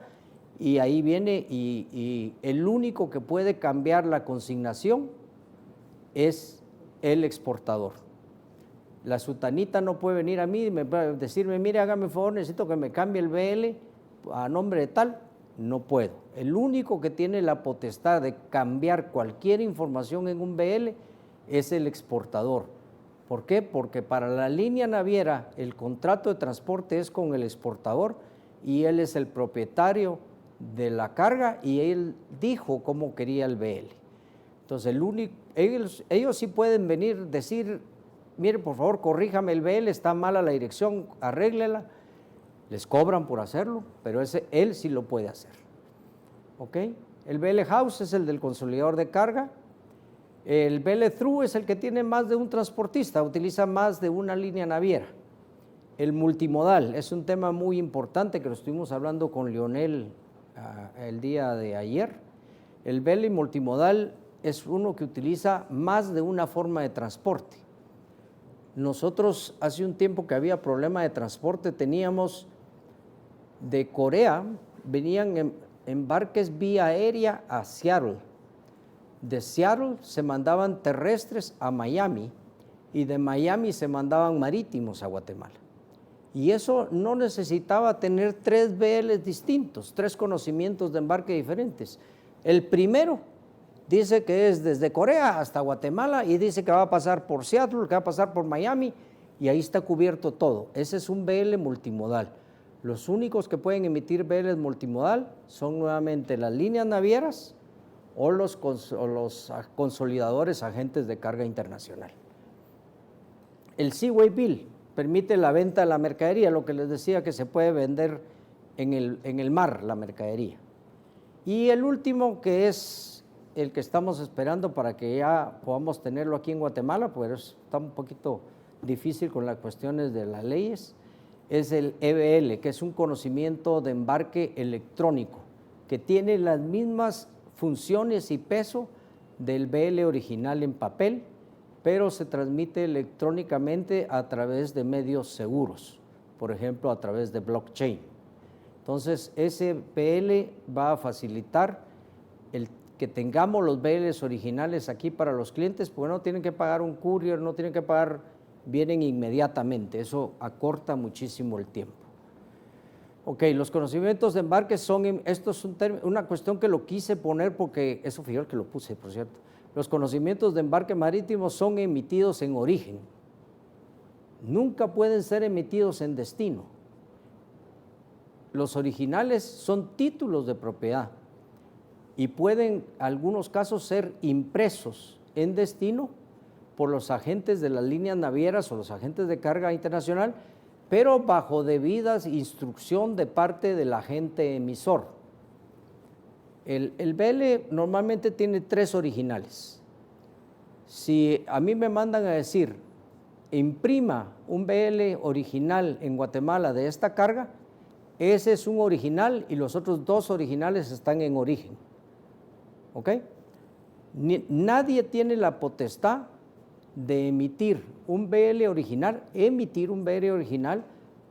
y ahí viene y el único que puede cambiar la consignación es el exportador. La Sutanita no puede venir a mí y decirme, mire, hágame un favor, necesito que me cambie el BL a nombre de tal. No puedo. El único que tiene la potestad de cambiar cualquier información en un BL es el exportador. ¿Por qué? Porque para la línea naviera el contrato de transporte es con el exportador y él es el propietario de la carga y él dijo cómo quería el BL. Entonces, ellos sí pueden venir, decir, mire, por favor, corríjame el BL, está mala la dirección, arréglela. Les cobran por hacerlo, pero él sí lo puede hacer. ¿Ok? El BL House es el del consolidador de carga. El BL Through es el que tiene más de un transportista, utiliza más de una línea naviera. El multimodal es un tema muy importante que lo estuvimos hablando con Leonel el día de ayer. El BL multimodal es uno que utiliza más de una forma de transporte. Nosotros hace un tiempo que había problema de transporte, teníamos de Corea, venían embarques vía aérea a Seattle. De Seattle se mandaban terrestres a Miami y de Miami se mandaban marítimos a Guatemala. Y eso no necesitaba tener 3 BLs distintos, 3 conocimientos de embarque diferentes. El primero dice que es desde Corea hasta Guatemala y dice que va a pasar por Seattle, que va a pasar por Miami y ahí está cubierto todo. Ese es un BL multimodal. Los únicos que pueden emitir BLs multimodal son nuevamente las líneas navieras o los consolidadores agentes de carga internacional. El Seaway Bill permite la venta de la mercadería, lo que les decía que se puede vender en el mar la mercadería. Y el último, que es el que estamos esperando para que ya podamos tenerlo aquí en Guatemala, pues está un poquito difícil con las cuestiones de las leyes, es el EBL, que es un conocimiento de embarque electrónico, que tiene las mismas funciones y peso del BL original en papel, pero se transmite electrónicamente a través de medios seguros, por ejemplo, a través de blockchain. Entonces, ese BL va a facilitar el que tengamos los BLs originales aquí para los clientes, porque no tienen que pagar un courier, no tienen que pagar vienen inmediatamente, eso acorta muchísimo el tiempo. Ok, los conocimientos de embarque son, esto es una cuestión que lo quise poner porque, eso fue yo el que lo puse, por cierto. Los conocimientos de embarque marítimo son emitidos en origen. Nunca pueden ser emitidos en destino. Los originales son títulos de propiedad y pueden, en algunos casos, ser impresos en destino por los agentes de las líneas navieras o los agentes de carga internacional, pero bajo debida instrucción de parte del agente emisor. El BL normalmente tiene 3 originales. Si a mí me mandan a decir, imprima un BL original en Guatemala de esta carga, ese es un original y los otros 2 originales están en origen. ¿Ok? Nadie tiene la potestad de emitir un BL original,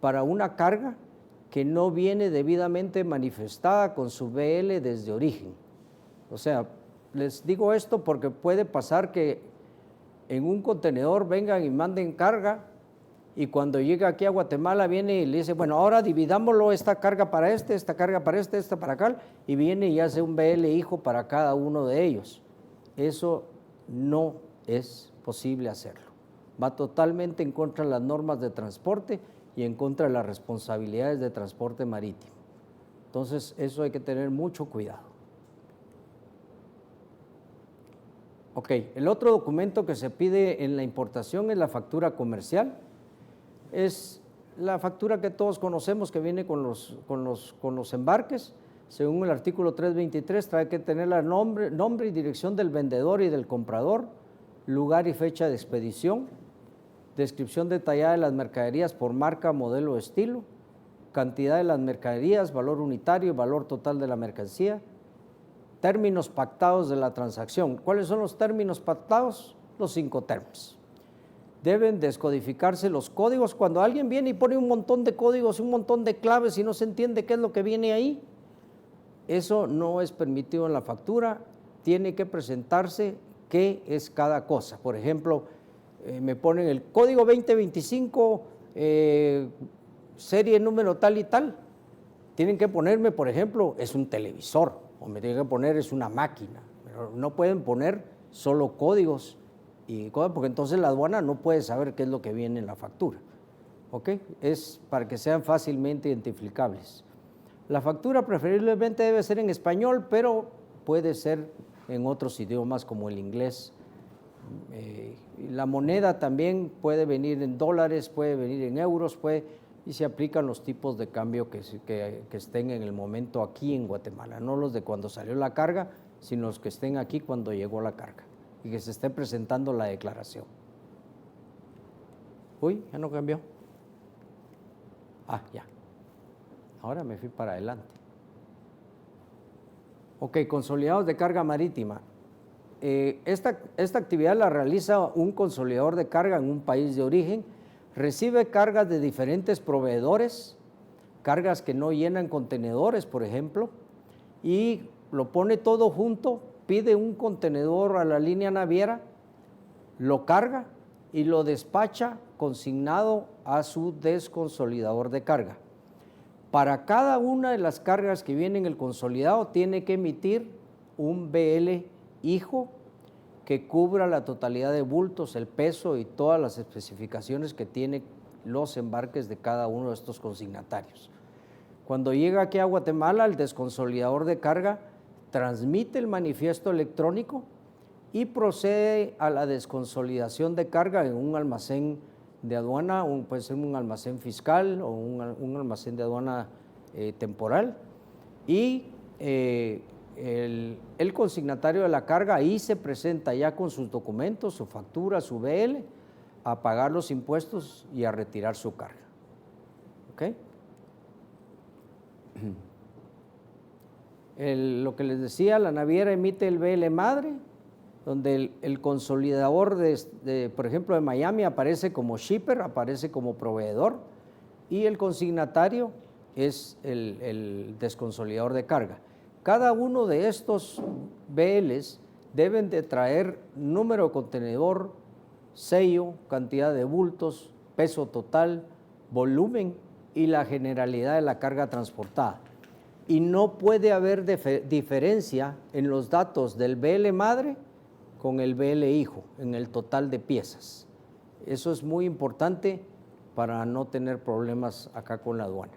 para una carga que no viene debidamente manifestada con su BL desde origen. O sea, les digo esto porque puede pasar que en un contenedor vengan y manden carga y cuando llega aquí a Guatemala viene y le dice, bueno, ahora dividámoslo, esta carga para esta carga para esta para acá, y viene y hace un BL hijo para cada uno de ellos. Eso no es posible hacerlo. Va totalmente en contra de las normas de transporte y en contra de las responsabilidades de transporte marítimo. Entonces, eso hay que tener mucho cuidado. Ok, el otro documento que se pide en la importación es la factura comercial. Es la factura que todos conocemos que viene con los embarques. Según el artículo 323, trae que tener el nombre y dirección del vendedor y del comprador, lugar y fecha de expedición, descripción detallada de las mercaderías por marca, modelo o estilo, cantidad de las mercaderías, valor unitario, valor total de la mercancía, términos pactados de la transacción. ¿Cuáles son los términos pactados? Los 5 términos. Deben descodificarse los códigos. Cuando alguien viene y pone un montón de códigos, un montón de claves y no se entiende qué es lo que viene ahí, eso no es permitido en la factura. Tiene que presentarse qué es cada cosa. Por ejemplo, me ponen el código 2025, serie número tal y tal. Tienen que ponerme, por ejemplo, es un televisor, o me tienen que poner es una máquina. Pero no pueden poner solo códigos, porque entonces la aduana no puede saber qué es lo que viene en la factura. ¿Ok? Es para que sean fácilmente identificables. La factura preferiblemente debe ser en español, pero puede ser en otros idiomas como el inglés. La moneda también puede venir en dólares, puede venir en euros, y se aplican los tipos de cambio que estén en el momento aquí en Guatemala, no los de cuando salió la carga, sino los que estén aquí cuando llegó la carga y que se esté presentando la declaración. Uy, ya no cambió. Ah, ya. Ahora me fui para adelante. Ok, consolidados de carga marítima. Esta actividad la realiza un consolidador de carga en un país de origen. Recibe cargas de diferentes proveedores, cargas que no llenan contenedores, por ejemplo, y lo pone todo junto, pide un contenedor a la línea naviera, lo carga y lo despacha consignado a su desconsolidador de carga. Para cada una de las cargas que viene en el consolidado tiene que emitir un BL hijo que cubra la totalidad de bultos, el peso y todas las especificaciones que tiene los embarques de cada uno de estos consignatarios. Cuando llega aquí a Guatemala, el desconsolidador de carga transmite el manifiesto electrónico y procede a la desconsolidación de carga en un almacén de aduana, puede ser un almacén fiscal o un almacén de aduana temporal, y el consignatario de la carga ahí se presenta ya con sus documentos, su factura, su BL, a pagar los impuestos y a retirar su carga. ¿Ok? Lo que les decía, la naviera emite el BL madre, donde el consolidador, por ejemplo, de Miami aparece como shipper, aparece como proveedor, y el consignatario es el desconsolidador de carga. Cada uno de estos BLs deben de traer número de contenedor, sello, cantidad de bultos, peso total, volumen y la generalidad de la carga transportada. Y no puede haber diferencia en los datos del BL madre con el BL hijo, en el total de piezas. Eso es muy importante para no tener problemas acá con la aduana.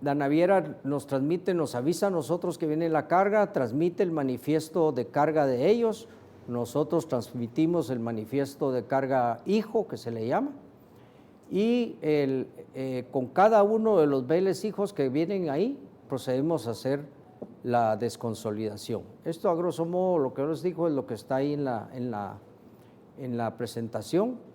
La naviera nos transmite, nos avisa a nosotros que viene la carga, transmite el manifiesto de carga de ellos, nosotros transmitimos el manifiesto de carga hijo, que se le llama, y con cada uno de los BLs hijos que vienen ahí, procedemos a hacer la desconsolidación. Esto a grosso modo, lo que yo les digo es lo que está ahí en la presentación.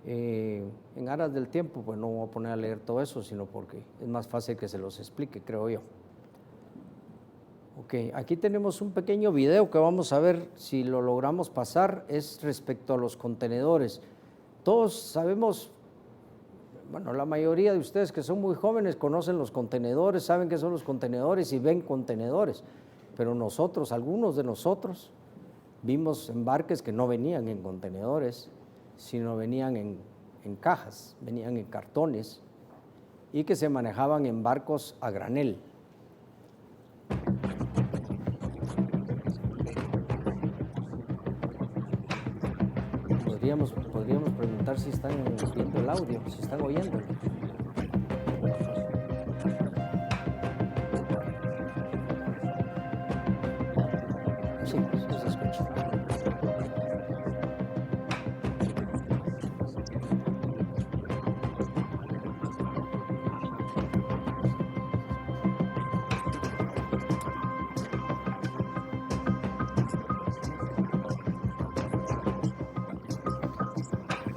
En aras del tiempo, pues no voy a poner a leer todo eso, sino porque es más fácil que se los explique, creo yo. Ok, aquí tenemos un pequeño video que vamos a ver si lo logramos pasar, es respecto a los contenedores. Todos sabemos, bueno, la mayoría de ustedes que son muy jóvenes conocen los contenedores, saben qué son los contenedores y ven contenedores, pero nosotros, algunos de nosotros, vimos embarques que no venían en contenedores, sino venían en cajas, venían en cartones y que se manejaban en barcos a granel. Podríamos preguntar si están viendo el audio, si están oyendo. Sí, se escucha.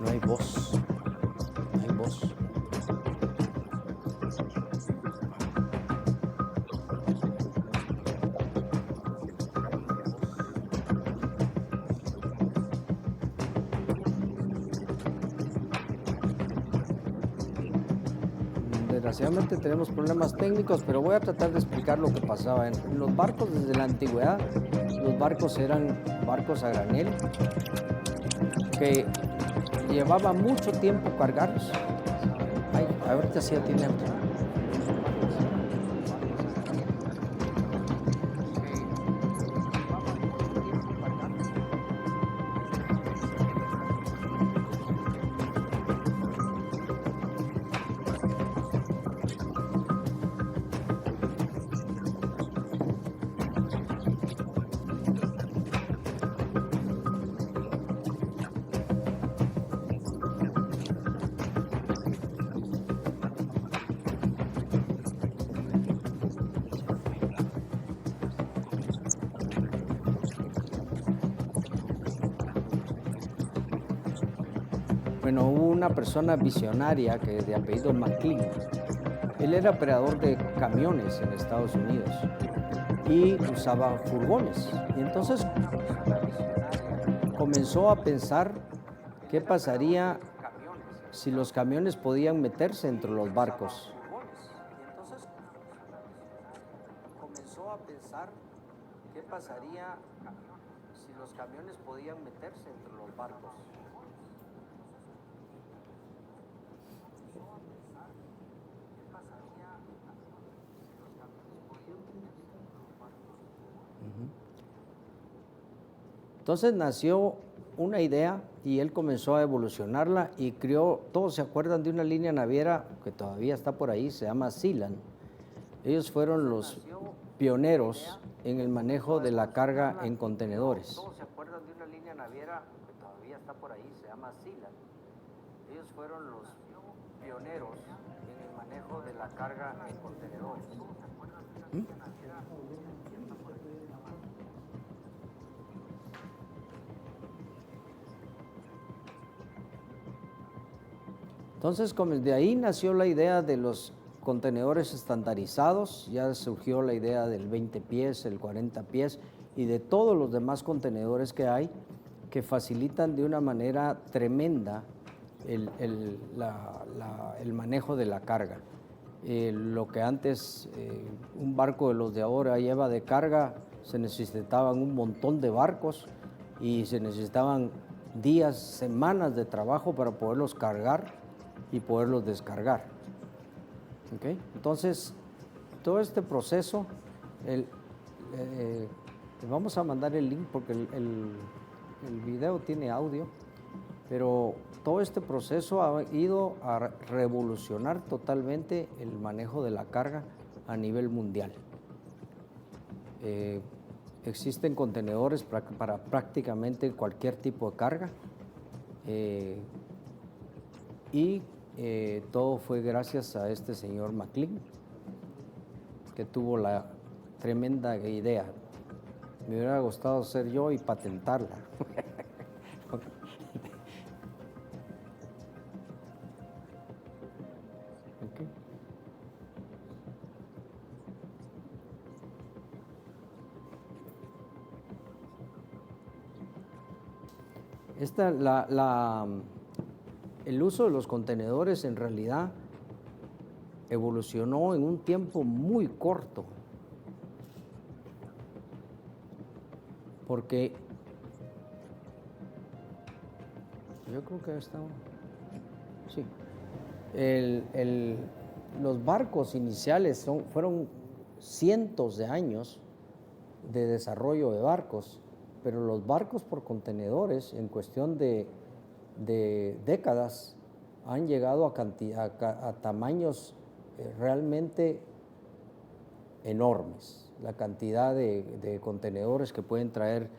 No hay voz. Desgraciadamente tenemos problemas técnicos, pero voy a tratar de explicar lo que pasaba. En los barcos desde la antigüedad, los barcos eran barcos a granel que llevaba mucho tiempo cargarlos. Ay, ahorita sí ya tiene otro. Bueno, hubo una persona visionaria que de apellido McLean. Él era operador de camiones en Estados Unidos y usaba furgones. Y entonces comenzó a pensar qué pasaría si los camiones podían meterse entre los barcos. Comenzó a pensar qué pasaría si los camiones podían meterse entre los barcos. Entonces nació una idea y él comenzó a evolucionarla y creó, todos se acuerdan de una línea naviera que todavía está por ahí, se llama Sealand. Ellos fueron los pioneros en el manejo de la carga en contenedores. Todos se acuerdan de una línea naviera que todavía está por ahí, se llama Sealand. Ellos fueron los pioneros en el manejo de la carga en contenedores. Entonces, de ahí nació la idea de los contenedores estandarizados, ya surgió la idea del 20 pies, el 40 pies y de todos los demás contenedores que hay que facilitan de una manera tremenda el manejo de la carga. Lo que antes un barco de los de ahora lleva de carga, se necesitaban un montón de barcos y se necesitaban días, semanas de trabajo para poderlos cargar y poderlos descargar. ¿Okay? Entonces, todo este proceso, vamos a mandar el link porque el video tiene audio, pero todo este proceso ha ido a revolucionar totalmente el manejo de la carga a nivel mundial. Existen contenedores para prácticamente cualquier tipo de carga y todo fue gracias a este señor McLean, que tuvo la tremenda idea. Me hubiera gustado ser yo y patentarla. Okay. El uso de los contenedores en realidad evolucionó en un tiempo muy corto, porque yo creo que sí, los barcos iniciales fueron cientos de años de desarrollo de barcos, pero los barcos por contenedores en cuestión de décadas han llegado a tamaños realmente enormes. La cantidad de contenedores que pueden traer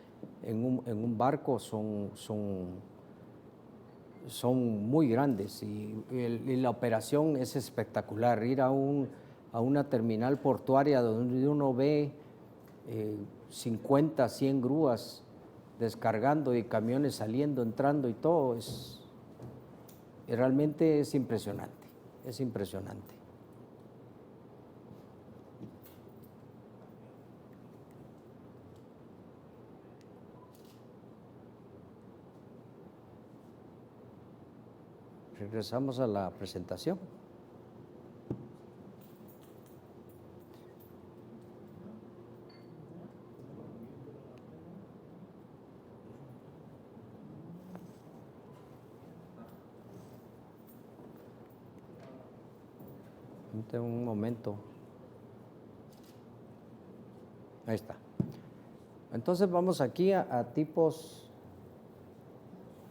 en un barco son muy grandes y la operación es espectacular. Ir a una terminal portuaria donde uno ve 50, 100 grúas descargando y camiones saliendo, entrando y todo, realmente es impresionante, es impresionante. Regresamos a la presentación. Un momento. Ahí está. Entonces vamos aquí a tipos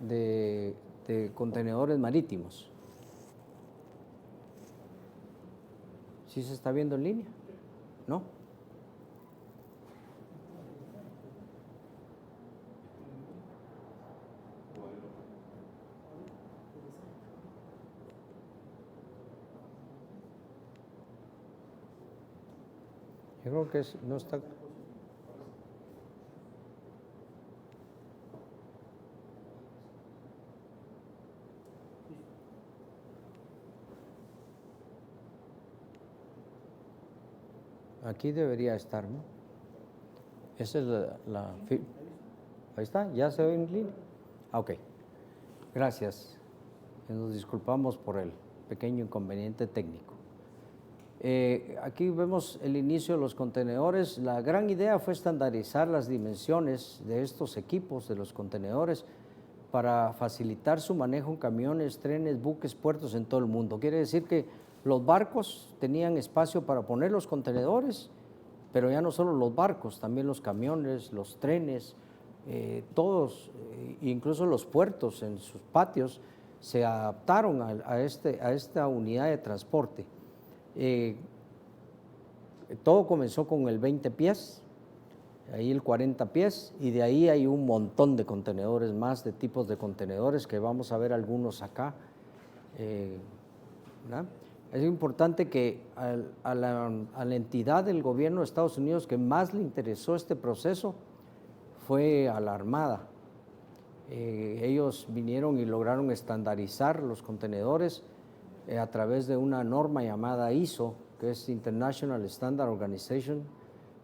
de contenedores marítimos. ¿Sí se está viendo en línea? ¿No? Yo creo que no está. Aquí debería estar, ¿no? Esa es ahí está, ya se ve en línea. Ok, gracias. Nos disculpamos por el pequeño inconveniente técnico. Aquí vemos el inicio de los contenedores. La gran idea fue estandarizar las dimensiones de estos equipos, de los contenedores, para facilitar su manejo en camiones, trenes, buques, puertos en todo el mundo. Quiere decir que los barcos tenían espacio para poner los contenedores, pero ya no solo los barcos, también los camiones, los trenes, todos, incluso los puertos en sus patios, se adaptaron a esta unidad de transporte. Todo comenzó con el 20 pies, ahí el 40 pies, y de ahí hay un montón de contenedores más, de tipos de contenedores, que vamos a ver algunos acá. Es importante que a la entidad del gobierno de Estados Unidos que más le interesó este proceso fue a la Armada. Ellos vinieron y lograron estandarizar los contenedores a través de una norma llamada ISO, que es International Standard Organization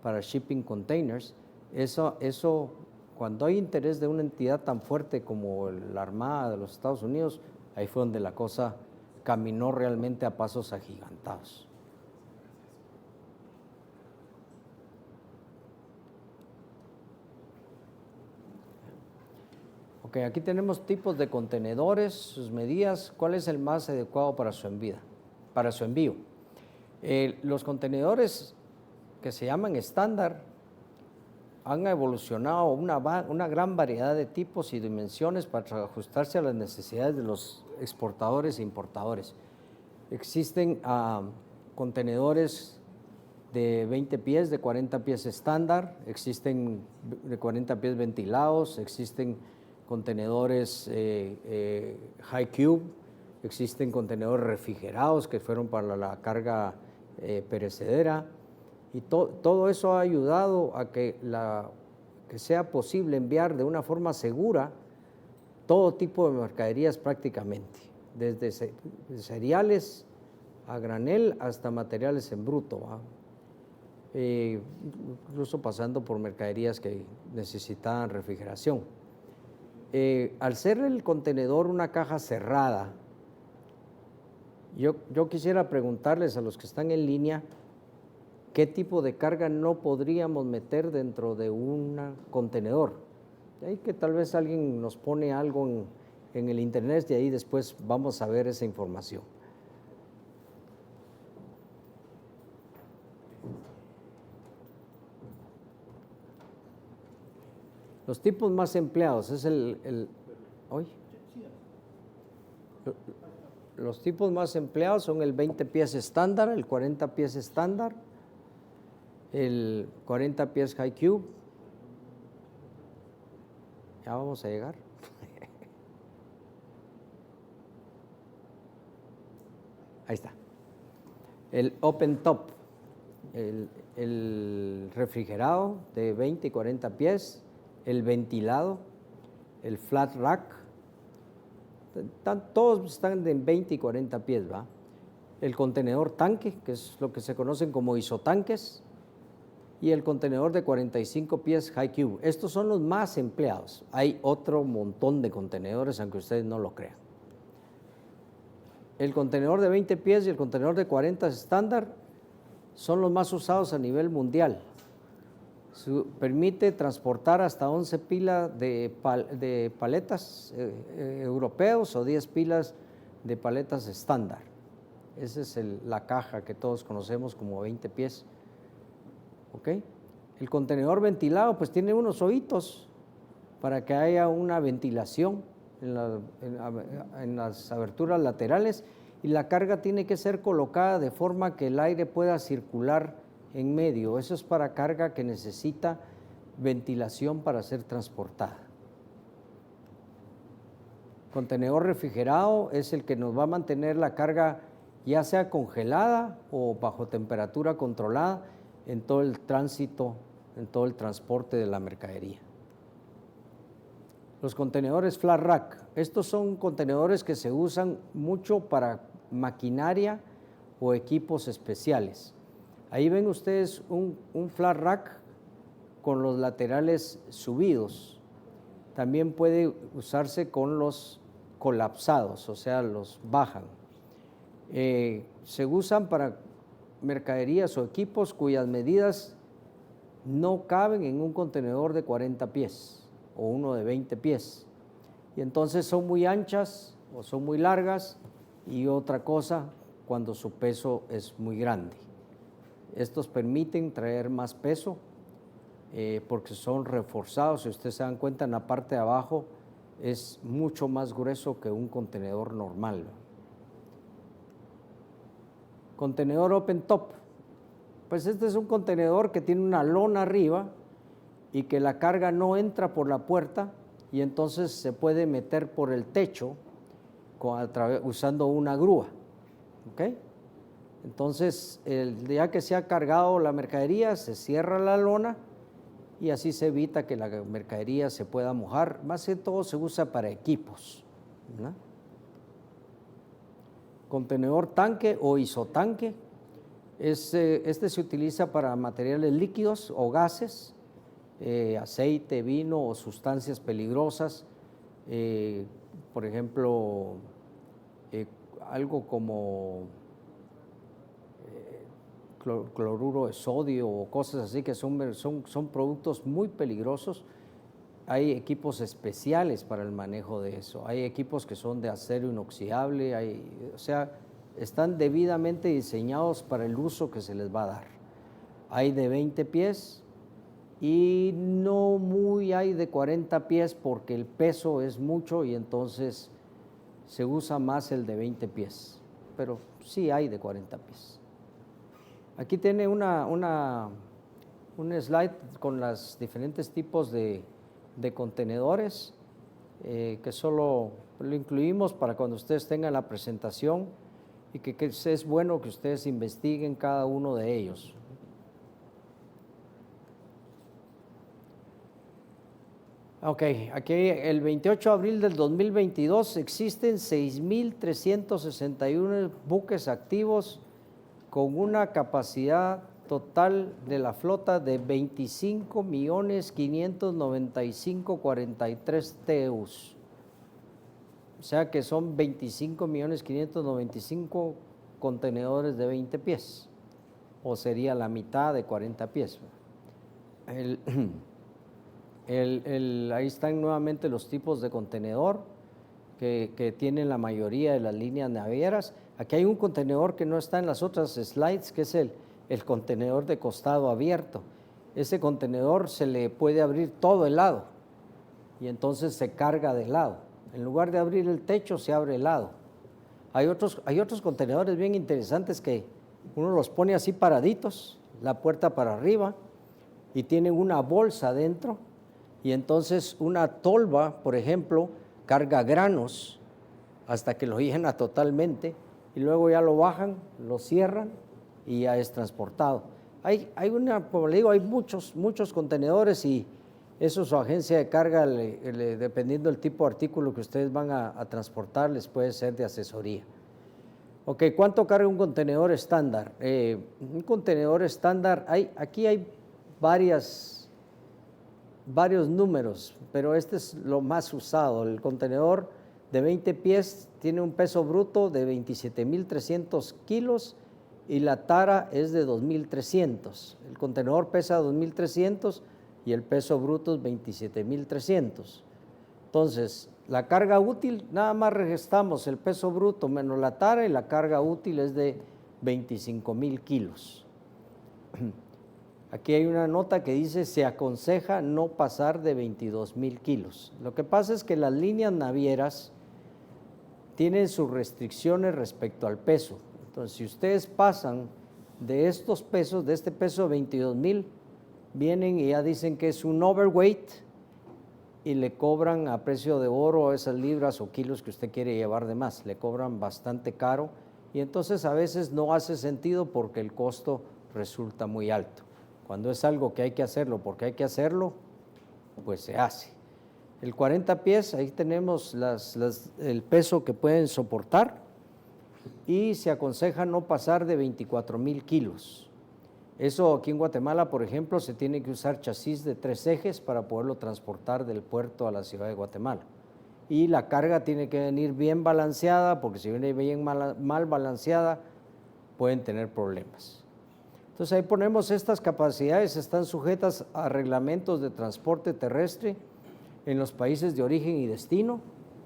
para Shipping Containers. Eso, cuando hay interés de una entidad tan fuerte como la Armada de los Estados Unidos, ahí fue donde la cosa caminó realmente a pasos agigantados. Ok, aquí tenemos tipos de contenedores, sus medidas, cuál es el más adecuado para su envío. Los contenedores que se llaman estándar han evolucionado una gran variedad de tipos y dimensiones para ajustarse a las necesidades de los exportadores e importadores. Existen contenedores de 20 pies, de 40 pies estándar, existen de 40 pies ventilados, existen contenedores high cube, existen contenedores refrigerados que fueron para la carga perecedera, y todo eso ha ayudado a que sea posible enviar de una forma segura todo tipo de mercaderías prácticamente, desde cereales a granel hasta materiales en bruto, incluso pasando por mercaderías que necesitaban refrigeración. Al ser el contenedor una caja cerrada, yo quisiera preguntarles a los que están en línea, ¿qué tipo de carga no podríamos meter dentro de un contenedor? De ahí que tal vez alguien nos pone algo en el internet y ahí después vamos a ver esa información. Los tipos más empleados es los tipos más empleados son el 20 pies estándar, el 40 pies estándar, el 40 pies high cube. Ya vamos a llegar. Ahí está. El open top, el refrigerado de 20 y 40 pies, el ventilado, el flat rack, todos están de 20 y 40 pies, ¿va? El contenedor tanque, que es lo que se conocen como isotanques, y el contenedor de 45 pies high cube. Estos son los más empleados. Hay otro montón de contenedores, aunque ustedes no lo crean. El contenedor de 20 pies y el contenedor de 40 estándar son los más usados a nivel mundial. Permite transportar hasta 11 pilas de paletas europeos o 10 pilas de paletas estándar. Esa es la caja que todos conocemos como 20 pies. ¿Okay? El contenedor ventilado pues tiene unos hoyitos para que haya una ventilación en las aberturas laterales, y la carga tiene que ser colocada de forma que el aire pueda circular en medio. Eso es para carga que necesita ventilación para ser transportada. Contenedor refrigerado es el que nos va a mantener la carga ya sea congelada o bajo temperatura controlada en todo el tránsito, en todo el transporte de la mercadería. Los contenedores flat rack, estos son contenedores que se usan mucho para maquinaria o equipos especiales. Ahí ven ustedes un flat rack con los laterales subidos. También puede usarse con los colapsados, o sea, los bajan. Se usan para mercaderías o equipos cuyas medidas no caben en un contenedor de 40 pies o uno de 20 pies. Y entonces son muy anchas o son muy largas, y otra cosa cuando su peso es muy grande. Estos permiten traer más peso porque son reforzados. Si ustedes se dan cuenta, en la parte de abajo es mucho más grueso que un contenedor normal. Contenedor open top, pues este es un contenedor que tiene una lona arriba y que la carga no entra por la puerta, y entonces se puede meter por el techo usando una grúa. ¿Okay? Entonces, el día que se ha cargado la mercadería, se cierra la lona y así se evita que la mercadería se pueda mojar. Más que todo se usa para equipos, ¿no? Contenedor tanque o isotanque, este se utiliza para materiales líquidos o gases, aceite, vino o sustancias peligrosas, por ejemplo, algo como cloruro de sodio o cosas así, que son productos muy peligrosos. hay equipos especiales para el manejo de eso. Hay equipos que son de acero inoxidable, o sea, están debidamente diseñados para el uso que se les va a dar. Hay de 20 pies y no muy hay de 40 pies porque el peso es mucho y entonces se usa más el de 20 pies, pero sí hay de 40 pies. Aquí tiene un slide con los diferentes tipos de contenedores que solo lo incluimos para cuando ustedes tengan la presentación y que es bueno que ustedes investiguen cada uno de ellos. Ok, aquí el 28 de abril del 2022 existen 6.361 buques activos con una capacidad total de la flota de 25.595.43 TEUs. O sea que son 25.595 contenedores de 20 pies, o sería la mitad de 40 pies. Ahí están nuevamente los tipos de contenedor que tienen la mayoría de las líneas navieras. Aquí hay un contenedor que no está en las otras slides, que es el contenedor de costado abierto. Ese contenedor se le puede abrir todo el lado y entonces se carga de lado. En lugar de abrir el techo, se abre el lado. Hay otros contenedores bien interesantes que uno los pone así paraditos, la puerta para arriba, y tienen una bolsa adentro, y entonces una tolva, por ejemplo, carga granos hasta que lo llena totalmente, y luego ya lo bajan, lo cierran, y ya es transportado. Como le digo, hay muchos contenedores y eso su agencia de carga, dependiendo del tipo de artículo que ustedes van a transportar, les puede ser de asesoría. Ok, ¿cuánto carga un contenedor estándar? Un contenedor estándar, aquí hay varios números, pero este es lo más usado. El contenedor de 20 pies tiene un peso bruto de 27.300 kilos y la tara es de 2.300. El contenedor pesa 2.300 y el peso bruto es 27.300. Entonces, la carga útil, nada más restamos el peso bruto menos la tara y la carga útil es de 25.000 kilos. Aquí hay una nota que dice, se aconseja no pasar de 22.000 kilos. Lo que pasa es que las líneas navieras tienen sus restricciones respecto al peso. Entonces, si ustedes pasan de estos pesos, de este peso de 22.000, vienen y ya dicen que es un overweight y le cobran a precio de oro esas libras o kilos que usted quiere llevar de más. Le cobran bastante caro y entonces a veces no hace sentido porque el costo resulta muy alto. Cuando es algo que hay que hacerlo porque hay que hacerlo, pues se hace. El 40 pies, ahí tenemos el peso que pueden soportar y se aconseja no pasar de 24.000 kilos. Eso aquí en Guatemala, por ejemplo, se tiene que usar chasis de 3 ejes para poderlo transportar del puerto a la ciudad de Guatemala. Y la carga tiene que venir bien balanceada, porque si viene bien mal balanceada, pueden tener problemas. Entonces ahí ponemos estas capacidades, están sujetas a reglamentos de transporte terrestre en los países de origen y destino,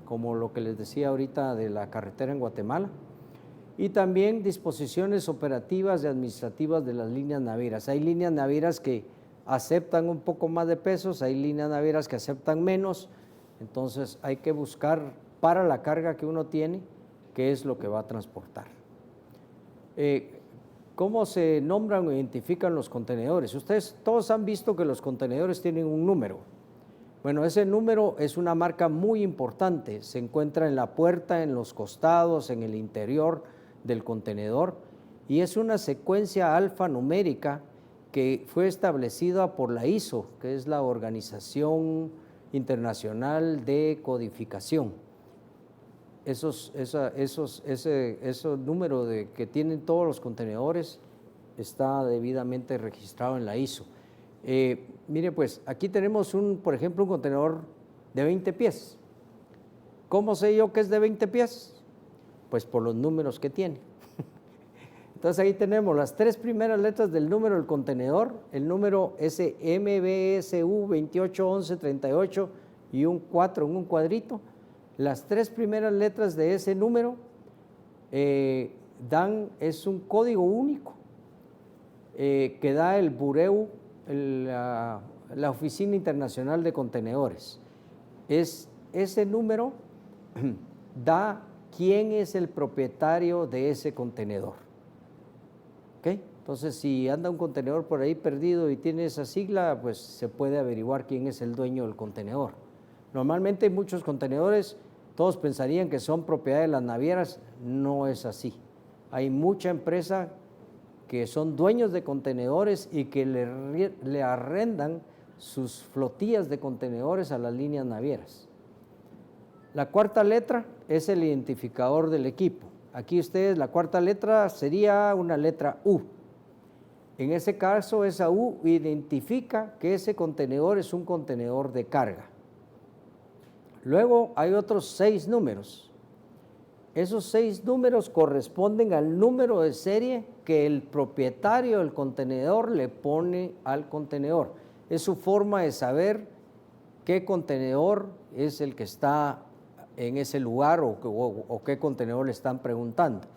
como lo que les decía ahorita de la carretera en Guatemala, y también disposiciones operativas y administrativas de las líneas navieras. Hay líneas navieras que aceptan un poco más de pesos, hay líneas navieras que aceptan menos, entonces hay que buscar para la carga que uno tiene qué es lo que va a transportar. ¿Cómo se nombran o identifican los contenedores? Ustedes todos han visto que los contenedores tienen un número. Bueno, ese número es una marca muy importante, se encuentra en la puerta, en los costados, en el interior del contenedor y es una secuencia alfanumérica que fue establecida por la ISO, que es la Organización Internacional de Codificación. Ese número que tienen todos los contenedores está debidamente registrado en la ISO. Mire pues, aquí tenemos por ejemplo, un contenedor de 20 pies. ¿Cómo sé yo que es de 20 pies? Pues por los números que tiene. Entonces ahí tenemos las 3 primeras letras del número del contenedor, el número SMBSU 281138 y un 4 en un cuadrito. Las 3 primeras letras de ese número es un código único que da el Bureu, la Oficina Internacional de Contenedores. Ese número da quién es el propietario de ese contenedor. ¿Okay? Entonces, si anda un contenedor por ahí perdido y tiene esa sigla, pues se puede averiguar quién es el dueño del contenedor. Normalmente muchos contenedores, todos pensarían que son propiedad de las navieras, no es así. Hay mucha empresa que son dueños de contenedores y que le arrendan sus flotillas de contenedores a las líneas navieras. La cuarta letra es el identificador del equipo. Aquí ustedes, la cuarta letra sería una letra U. En ese caso, esa U identifica que ese contenedor es un contenedor de carga. Luego hay otros 6 números. Esos 6 números corresponden al número de serie que el propietario del contenedor le pone al contenedor. Es su forma de saber qué contenedor es el que está en ese lugar o qué contenedor le están preguntando.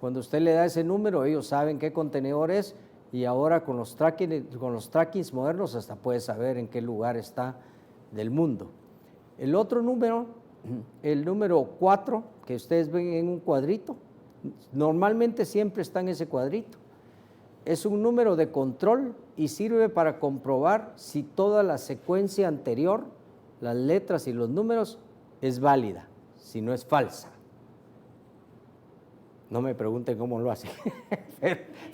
Cuando usted le da ese número, ellos saben qué contenedor es y ahora con los trackings modernos hasta puede saber en qué lugar está del mundo. El otro número, el número 4, que ustedes ven en un cuadrito, normalmente siempre está en ese cuadrito. Es un número de control y sirve para comprobar si toda la secuencia anterior, las letras y los números, es válida, si no es falsa. No me pregunten cómo lo hace,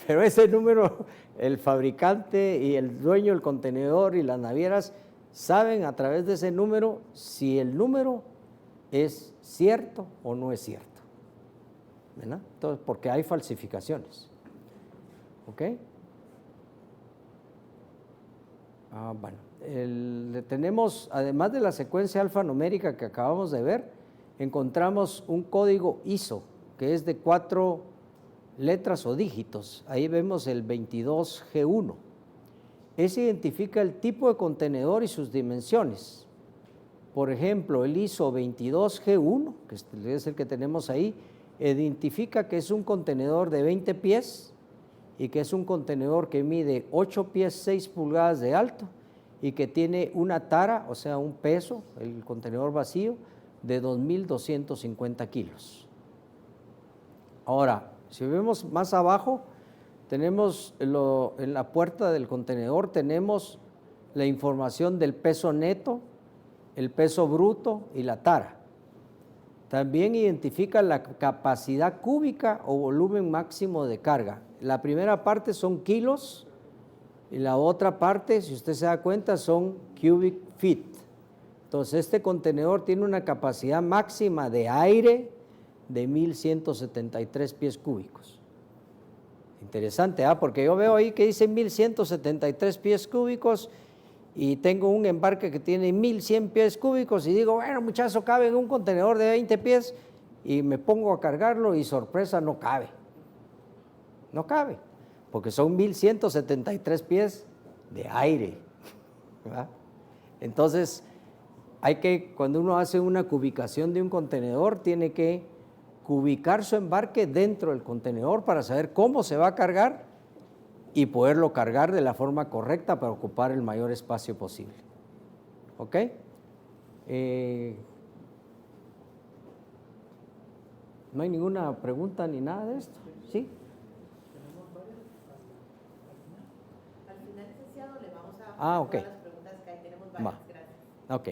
pero ese número, el fabricante y el dueño del contenedor y las navieras saben a través de ese número si el número es cierto o no es cierto, ¿verdad? Entonces, porque hay falsificaciones. ¿Ok? Bueno, tenemos, además de la secuencia alfanumérica que acabamos de ver, encontramos un código ISO, que es de 4 letras o dígitos. Ahí vemos el 22G1. Ese identifica el tipo de contenedor y sus dimensiones. Por ejemplo, el ISO 22G1, que es el que tenemos ahí, identifica que es un contenedor de 20 pies y que es un contenedor que mide 8 pies 6 pulgadas de alto y que tiene una tara, o sea, un peso, el contenedor vacío, de 2.250 kilos. Ahora, si vemos más abajo, tenemos en la puerta del contenedor, tenemos la información del peso neto, el peso bruto y la tara. También identifica la capacidad cúbica o volumen máximo de carga. La primera parte son kilos y la otra parte, si usted se da cuenta, son cubic feet. Entonces, este contenedor tiene una capacidad máxima de aire de 1.173 pies cúbicos. Interesante, porque yo veo ahí que dice 1.173 pies cúbicos y tengo un embarque que tiene 1.100 pies cúbicos y digo, bueno, muchacho, cabe en un contenedor de 20 pies y me pongo a cargarlo y sorpresa, no cabe. No cabe, porque son 1.173 pies de aire, ¿verdad? Entonces, cuando uno hace una cubicación de un contenedor, tiene que cubicar su embarque dentro del contenedor para saber cómo se va a cargar y poderlo cargar de la forma correcta para ocupar el mayor espacio posible. ¿Ok? ¿No hay ninguna pregunta ni nada de esto? ¿Sí? Al final, licenciado, le vamos a ok. todas las preguntas que hay. Tenemos varias, gracias. Ok.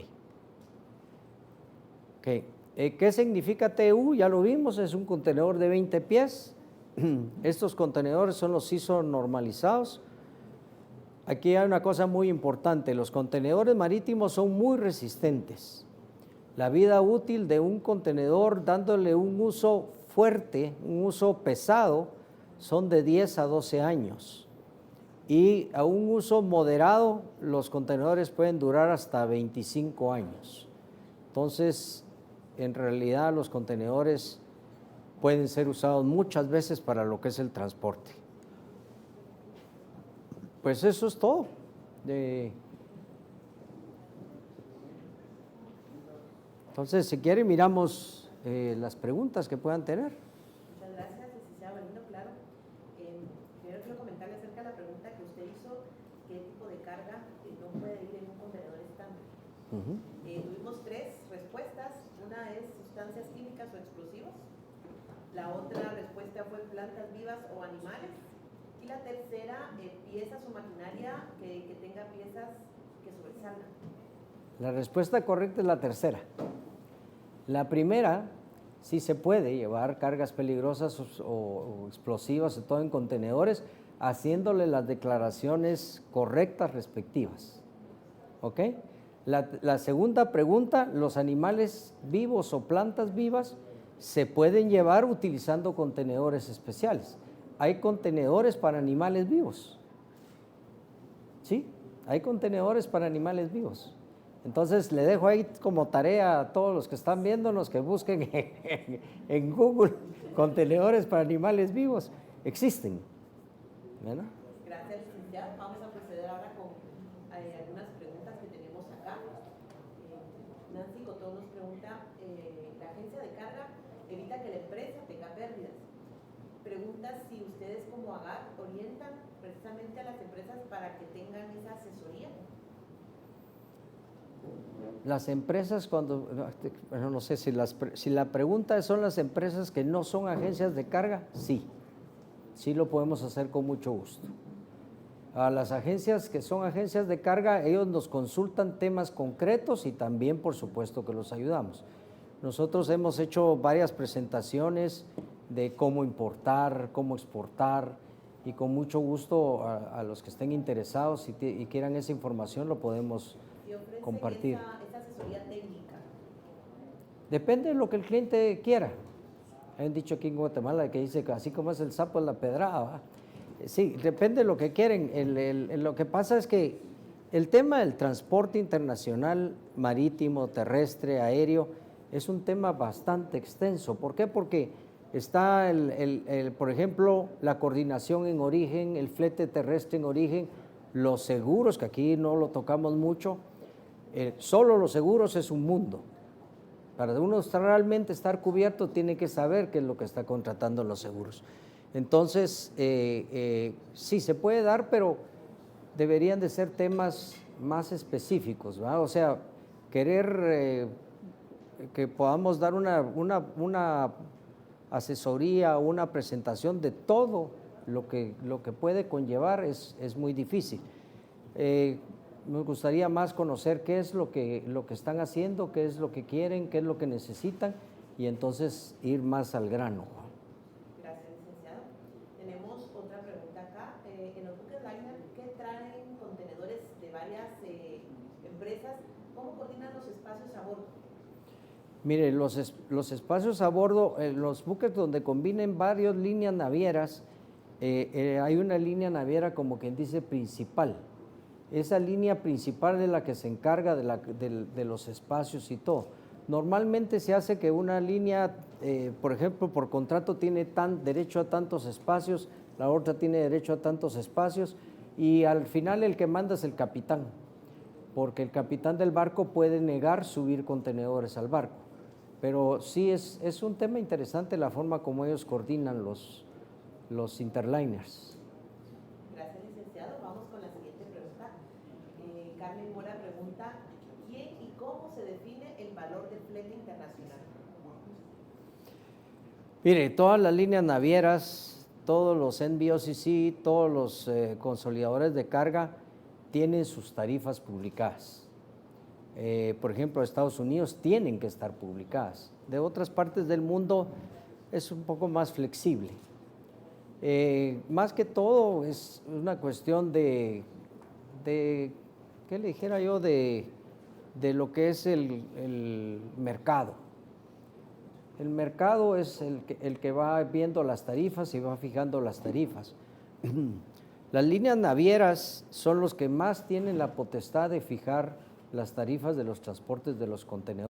¿Qué significa TU? Ya lo vimos, es un contenedor de 20 pies. Estos contenedores son los ISO normalizados. Aquí hay una cosa muy importante, los contenedores marítimos son muy resistentes. La vida útil de un contenedor, dándole un uso fuerte, un uso pesado, son de 10 a 12 años. Y a un uso moderado, los contenedores pueden durar hasta 25 años. Entonces, en realidad los contenedores pueden ser usados muchas veces para lo que es el transporte. Pues eso es todo. Entonces, si quieren, miramos las preguntas que puedan tener. Muchas gracias, licenciado Galindo, claro. Primero quiero comentarle acerca de la pregunta que usted hizo, qué tipo de carga no puede ir en un contenedor estándar. Tuvimos tres respuestas, una es sustancias químicas o explosivos, la otra respuesta fue plantas vivas o animales, y la tercera, piezas o maquinaria que tenga piezas que sobresalgan. La respuesta correcta es la tercera. La primera, sí se puede llevar cargas peligrosas o explosivas, todo en contenedores, haciéndole las declaraciones correctas respectivas. ¿Ok? La segunda pregunta, los animales vivos o plantas vivas se pueden llevar utilizando contenedores especiales. Hay contenedores para animales vivos. ¿Sí? Hay contenedores para animales vivos. Entonces, le dejo ahí como tarea a todos los que están viéndonos que busquen en Google contenedores para animales vivos. Existen. ¿Verdad? Gracias, licenciado. Vamos a proceder ahora con algunas preguntas que tenemos acá. Nancy Cotón nos pregunta, la agencia de carga evita que la empresa tenga pérdidas. Pregunta si ustedes como AGAR orientan precisamente a las empresas para que tengan esa asesoría. Las empresas cuando, bueno, no sé si la pregunta son las empresas que no son agencias de carga, sí lo podemos hacer con mucho gusto. A las agencias que son agencias de carga, ellos nos consultan temas concretos y también por supuesto que los ayudamos. Nosotros hemos hecho varias presentaciones de cómo importar, cómo exportar y con mucho gusto a los que estén interesados y quieran esa información lo podemos compartir. Esa asesoría técnica. Depende de lo que el cliente quiera. Hay un dicho aquí en Guatemala que dice que así como es el sapo es la pedrada, ¿va? Sí, depende de lo que quieren. Lo que pasa es que el tema del transporte internacional, marítimo, terrestre, aéreo, es un tema bastante extenso. ¿Por qué? Porque está, por ejemplo, la coordinación en origen, el flete terrestre en origen, los seguros, que aquí no lo tocamos mucho, solo los seguros es un mundo. Para uno realmente estar cubierto tiene que saber qué es lo que está contratando los seguros. Entonces, sí se puede dar, pero deberían de ser temas más específicos, ¿verdad? O sea, querer que podamos dar una asesoría, una presentación de todo lo que puede conllevar es muy difícil. Me gustaría más conocer qué es lo que están haciendo, qué es lo que quieren, qué es lo que necesitan y entonces ir más al grano. Gracias, licenciado. Tenemos otra pregunta acá. En los buques liner que traen contenedores de varias empresas, ¿cómo coordinan los espacios a bordo? Mire, los espacios a bordo, los buques donde combinen varias líneas navieras, hay una línea naviera como quien dice principal. Esa línea principal es la que se encarga de los espacios y todo. Normalmente se hace que una línea, por ejemplo, por contrato tiene derecho a tantos espacios, la otra tiene derecho a tantos espacios y al final el que manda es el capitán, porque el capitán del barco puede negar subir contenedores al barco. Pero sí es un tema interesante la forma como ellos coordinan los interliners. Gracias, licenciado. Vamos con la siguiente pregunta. Carmen Mora pregunta, ¿quién y cómo se define el valor del flete internacional? Mire, todas las líneas navieras, todos los NVOCC, todos los consolidadores de carga tienen sus tarifas publicadas. Por ejemplo, Estados Unidos tienen que estar publicadas. De otras partes del mundo es un poco más flexible. Más que todo es una cuestión de ¿qué le dijera yo? De lo que es el mercado. El mercado es el que va viendo las tarifas y va fijando las tarifas. Las líneas navieras son los que más tienen la potestad de fijar las tarifas de los transportes de los contenedores.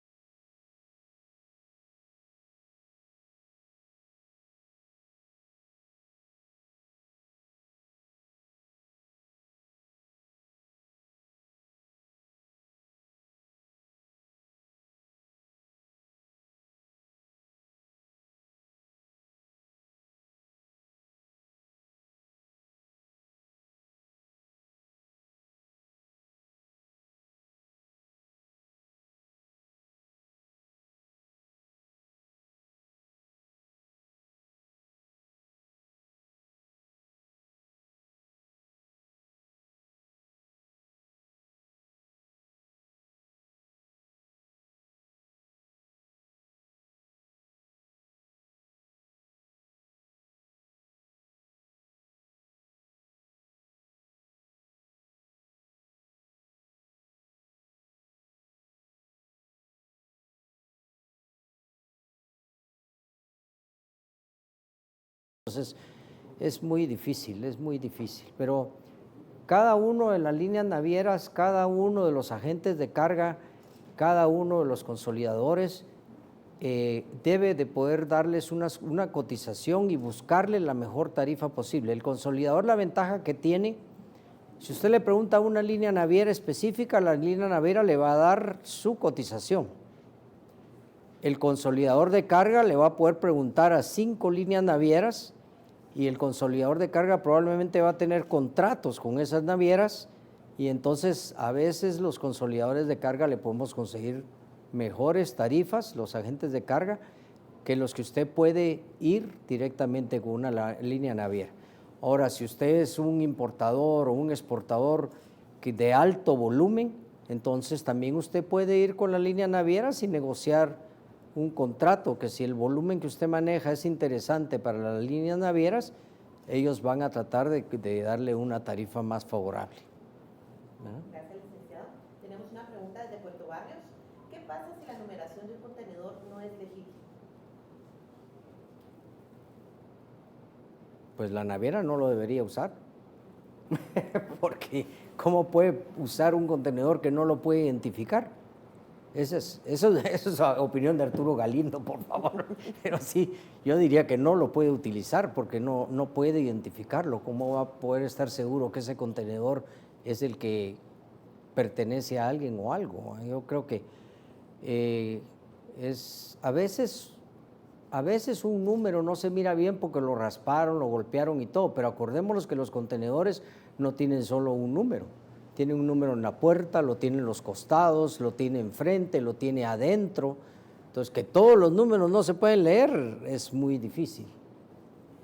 entonces es muy difícil, pero cada uno de las líneas navieras, cada uno de los agentes de carga, cada uno de los consolidadores debe de poder darles una cotización y buscarle la mejor tarifa posible. El consolidador, la ventaja que tiene, si usted le pregunta a una línea naviera específica, la línea naviera le va a dar su cotización. El consolidador de carga le va a poder preguntar a 5 líneas navieras y el consolidador de carga probablemente va a tener contratos con esas navieras y entonces a veces los consolidadores de carga le podemos conseguir mejores tarifas, los agentes de carga, que los que usted puede ir directamente con una línea naviera. Ahora, si usted es un importador o un exportador de alto volumen, entonces también usted puede ir con la línea naviera sin negociar un contrato, que si el volumen que usted maneja es interesante para las líneas navieras, ellos van a tratar de darle una tarifa más favorable. Gracias, licenciado. Tenemos una pregunta desde Puerto Barrios. ¿Qué pasa si la numeración de un contenedor no es legítima? Pues la naviera no lo debería usar, porque ¿cómo puede usar un contenedor que no lo puede identificar? Eso es la opinión de Arturo Galindo, por favor, pero sí, yo diría que no lo puede utilizar porque no puede identificarlo. ¿Cómo va a poder estar seguro que ese contenedor es el que pertenece a alguien o algo? Yo creo que a veces un número no se mira bien porque lo rasparon, lo golpearon y todo, pero acordémonos que los contenedores no tienen solo un número. Tiene un número en la puerta, lo tiene en los costados, lo tiene enfrente, lo tiene adentro. Entonces, que todos los números no se pueden leer es muy difícil,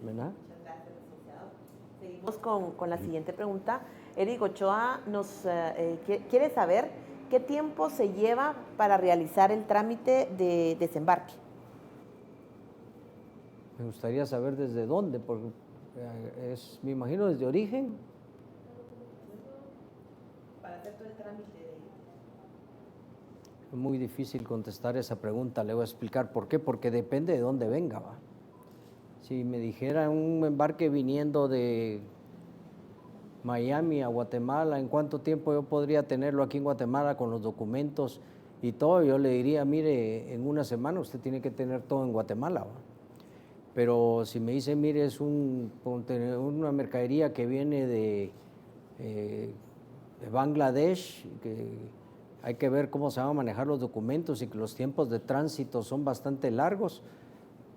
¿verdad? Muchas gracias, licenciado. Seguimos con la siguiente pregunta. Eric Ochoa quiere saber qué tiempo se lleva para realizar el trámite de desembarque. Me gustaría saber desde dónde, porque me imagino desde origen. Para hacer todo el trámite Es muy difícil contestar esa pregunta, le voy a explicar por qué, porque depende de dónde venga, ¿va? Si me dijera un embarque viniendo de Miami a Guatemala, ¿en cuánto tiempo yo podría tenerlo aquí en Guatemala con los documentos y todo? Yo le diría, mire, en una semana usted tiene que tener todo en Guatemala, ¿va? Pero si me dice, mire, es una mercadería que viene de Bangladesh, que hay que ver cómo se van a manejar los documentos y que los tiempos de tránsito son bastante largos,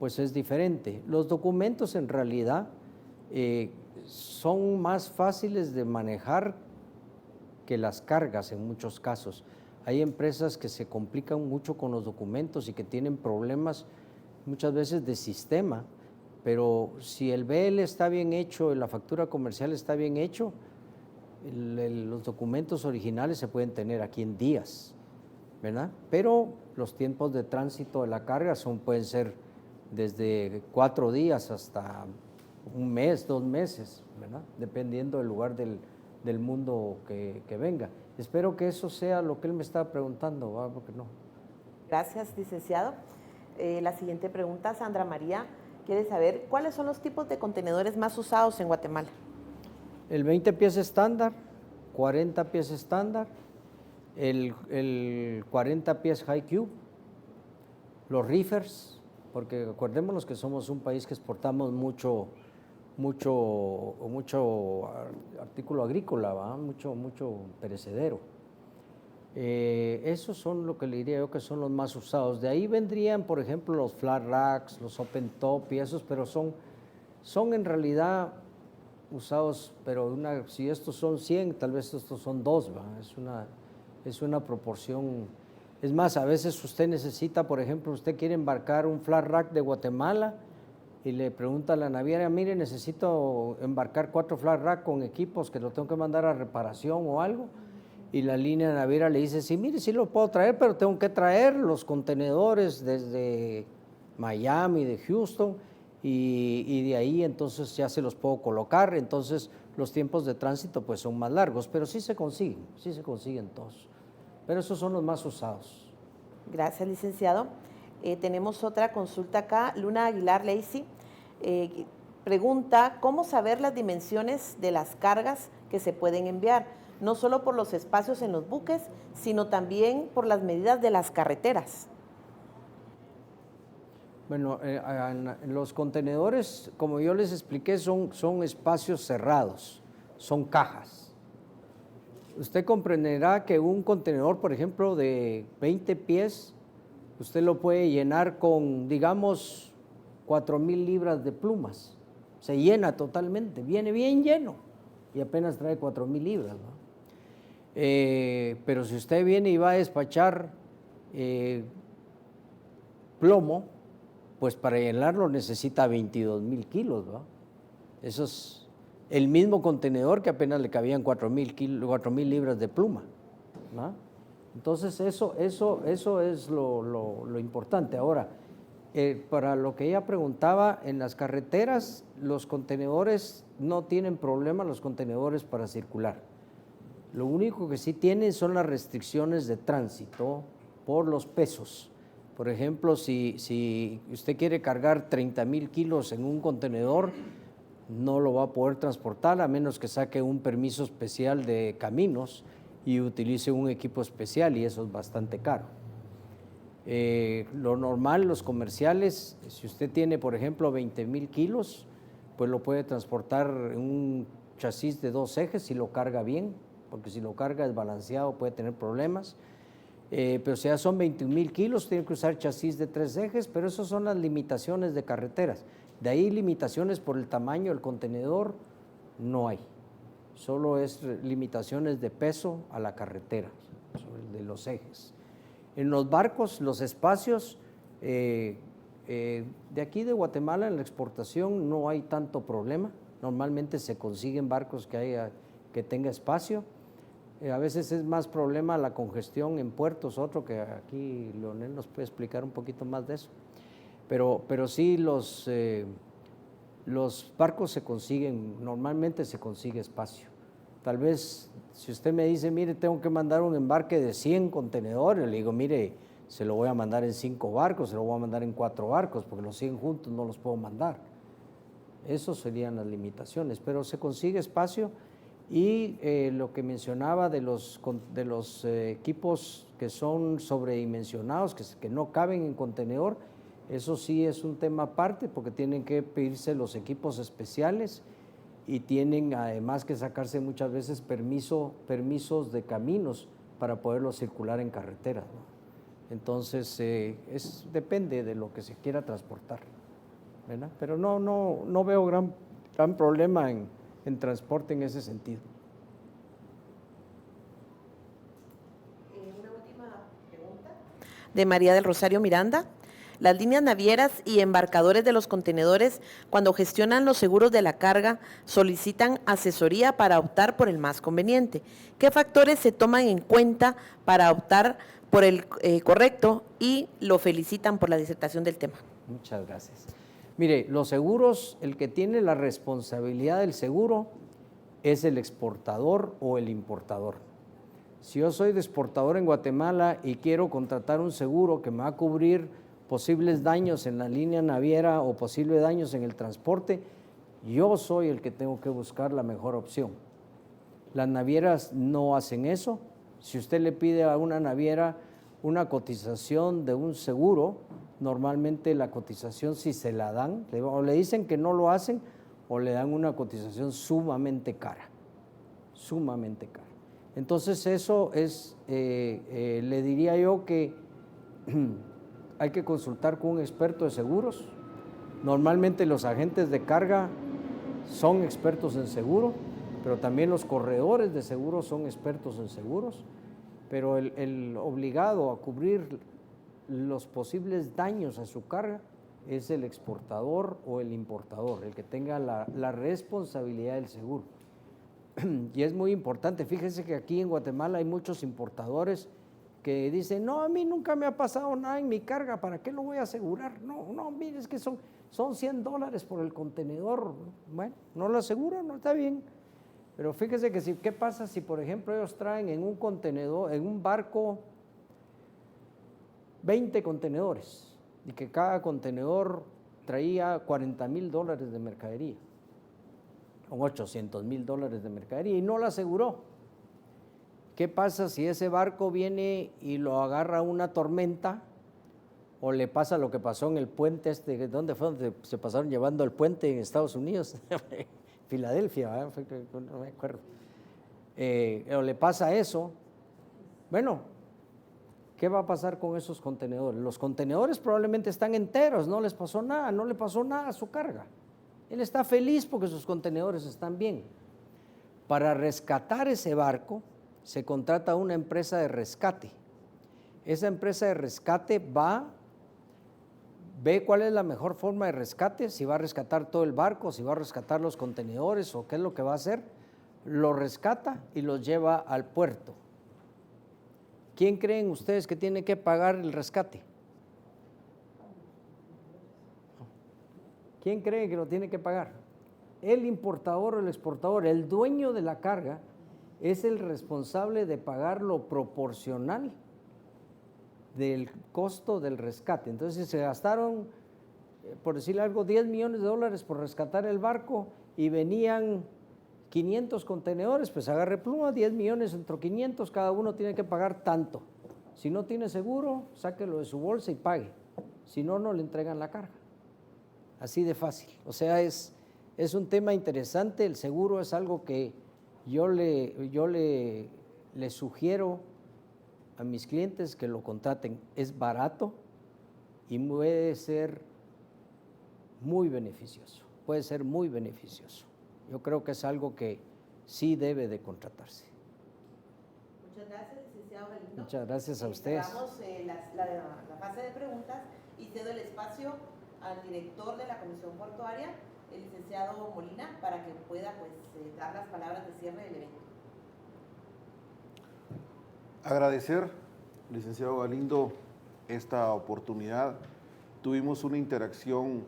pues es diferente. Los documentos en realidad son más fáciles de manejar que las cargas en muchos casos. Hay empresas que se complican mucho con los documentos y que tienen problemas muchas veces de sistema, pero si el BL está bien hecho y la factura comercial está bien hecho, los documentos originales se pueden tener aquí en días, ¿verdad? Pero los tiempos de tránsito de la carga pueden ser desde 4 días hasta 1 mes, 2 meses, ¿verdad? Dependiendo del lugar del mundo que venga. Espero que eso sea lo que él me estaba preguntando, ¿va? Porque no. Gracias, licenciado. La siguiente pregunta, Sandra María quiere saber cuáles son los tipos de contenedores más usados en Guatemala. El 20 pies estándar, 40 pies estándar, el 40 pies high cube, los reefers, porque acordémonos que somos un país que exportamos mucho artículo agrícola, ¿va? mucho perecedero. Esos son lo que le diría yo que son los más usados. De ahí vendrían, por ejemplo, los flat racks, los open top y esos, pero son en realidad usados, pero si estos son 100, tal vez estos son 2, ¿va? Es una proporción. Es más, a veces usted necesita, por ejemplo, usted quiere embarcar un flat rack de Guatemala y le pregunta a la naviera, mire, necesito embarcar 4 flat rack con equipos que lo tengo que mandar a reparación o algo. Y la línea naviera le dice, sí, mire, sí lo puedo traer, pero tengo que traer los contenedores desde Miami, de Houston, y de ahí entonces ya se los puedo colocar. Entonces los tiempos de tránsito pues son más largos, pero sí se consiguen todos. Pero esos son los más usados. Gracias, licenciado. Tenemos otra consulta acá. Luna Aguilar Lacey pregunta cómo saber las dimensiones de las cargas que se pueden enviar, no solo por los espacios en los buques, sino también por las medidas de las carreteras. Bueno, los contenedores, como yo les expliqué, son espacios cerrados, son cajas. Usted comprenderá que un contenedor, por ejemplo, de 20 pies, usted lo puede llenar con, digamos, 4,000 libras de plumas. Se llena totalmente, viene bien lleno y apenas trae 4,000 libras, ¿no? Pero si usted viene y va a despachar plomo, pues para llenarlo necesita 22,000 kilos, ¿no? Eso es el mismo contenedor que apenas le cabían 4,000 libras de pluma, ¿no? Entonces eso es lo importante. Ahora, para lo que ella preguntaba, en las carreteras los contenedores no tienen problema, los contenedores para circular. Lo único que sí tienen son las restricciones de tránsito por los pesos. Por ejemplo, si usted quiere cargar 30,000 kilos en un contenedor, no lo va a poder transportar a menos que saque un permiso especial de caminos y utilice un equipo especial, y eso es bastante caro. Lo normal, los comerciales, si usted tiene, por ejemplo, 20,000 kilos, pues lo puede transportar en un chasis de 2 ejes si lo carga bien, porque si lo carga desbalanceado puede tener problemas. Pero si ya son 21,000 kilos, tiene que usar chasis de 3 ejes, pero esas son las limitaciones de carreteras. De ahí limitaciones por el tamaño del contenedor no hay. Solo es limitaciones de peso a la carretera, de los ejes. En los barcos, los espacios, de aquí de Guatemala en la exportación no hay tanto problema. Normalmente se consiguen barcos que tenga espacio. A veces es más problema la congestión en puertos, otro que aquí Leonel nos puede explicar un poquito más de eso. Pero sí los barcos se consiguen, normalmente se consigue espacio. Tal vez si usted me dice, mire, tengo que mandar un embarque de 100 contenedores, le digo, mire, se lo voy a mandar en 5 barcos, se lo voy a mandar en 4 barcos, porque los 100 juntos no los puedo mandar. Esas serían las limitaciones, pero se consigue espacio. Y lo que mencionaba de los equipos que son sobredimensionados, que no caben en contenedor, eso sí es un tema aparte, porque tienen que pedirse los equipos especiales y tienen además que sacarse muchas veces permisos de caminos para poderlos circular en carretera, ¿no? Entonces depende de lo que se quiera transportar, ¿verdad? Pero no veo gran problema en transporte en ese sentido. Una última pregunta de María del Rosario Miranda. Las líneas navieras y embarcadores de los contenedores, cuando gestionan los seguros de la carga, solicitan asesoría para optar por el más conveniente. ¿Qué factores se toman en cuenta para optar por el correcto? Y lo felicitan por la disertación del tema. Muchas gracias. Mire, los seguros, el que tiene la responsabilidad del seguro es el exportador o el importador. Si yo soy de exportador en Guatemala y quiero contratar un seguro que me va a cubrir posibles daños en la línea naviera o posibles daños en el transporte, yo soy el que tengo que buscar la mejor opción. Las navieras no hacen eso. Si usted le pide a una naviera una cotización de un seguro, normalmente la cotización, si se la dan, o le dicen que no lo hacen, o le dan una cotización sumamente cara, sumamente cara. Entonces eso es, le diría yo que hay que consultar con un experto de seguros. Normalmente los agentes de carga son expertos en seguro, pero también los corredores de seguros son expertos en seguros, pero el obligado a cubrir los posibles daños a su carga es el exportador o el importador, el que tenga la responsabilidad del seguro. Y es muy importante, fíjense que aquí en Guatemala hay muchos importadores que dicen, no, a mí nunca me ha pasado nada en mi carga, ¿para qué lo voy a asegurar? No, mire, es que son $100 por el contenedor. Bueno, no lo aseguran, no está bien. Pero fíjense que ¿qué pasa si, por ejemplo, ellos traen en un contenedor, en un barco, 20 contenedores y que cada contenedor traía $40,000 de mercadería, con $800,000 de mercadería, y no la aseguró. ¿Qué pasa si ese barco viene y lo agarra una tormenta, o le pasa lo que pasó en el puente ¿dónde fue donde se pasaron llevando el puente en Estados Unidos? Filadelfia, no me acuerdo. O le pasa eso, bueno, ¿qué va a pasar con esos contenedores? Los contenedores probablemente están enteros, no les pasó nada, no le pasó nada a su carga. Él está feliz porque sus contenedores están bien. Para rescatar ese barco, se contrata una empresa de rescate. Esa empresa de rescate ve cuál es la mejor forma de rescate, si va a rescatar todo el barco, si va a rescatar los contenedores o qué es lo que va a hacer. Lo rescata y los lleva al puerto. ¿Quién creen ustedes que tiene que pagar el rescate? ¿Quién cree que lo tiene que pagar? El importador o el exportador, el dueño de la carga, es el responsable de pagar lo proporcional del costo del rescate. Entonces, si se gastaron, por decirle algo, $10 millones por rescatar el barco y venían 500 contenedores, pues agarre pluma, 10 millones entre 500, cada uno tiene que pagar tanto. Si no tiene seguro, sáquelo de su bolsa y pague. Si no, no le entregan la carga. Así de fácil. O sea, es un tema interesante. El seguro es algo que yo le sugiero a mis clientes que lo contraten. Es barato y puede ser muy beneficioso. Puede ser muy beneficioso. Yo creo que es algo que sí debe de contratarse. Muchas gracias, licenciado Galindo. Muchas gracias a ustedes. Cerramos la fase de preguntas y cedo el espacio al director de la Comisión Portuaria, el licenciado Molina, para que pueda dar las palabras de cierre del evento. Agradecer, licenciado Galindo, esta oportunidad. Tuvimos una interacción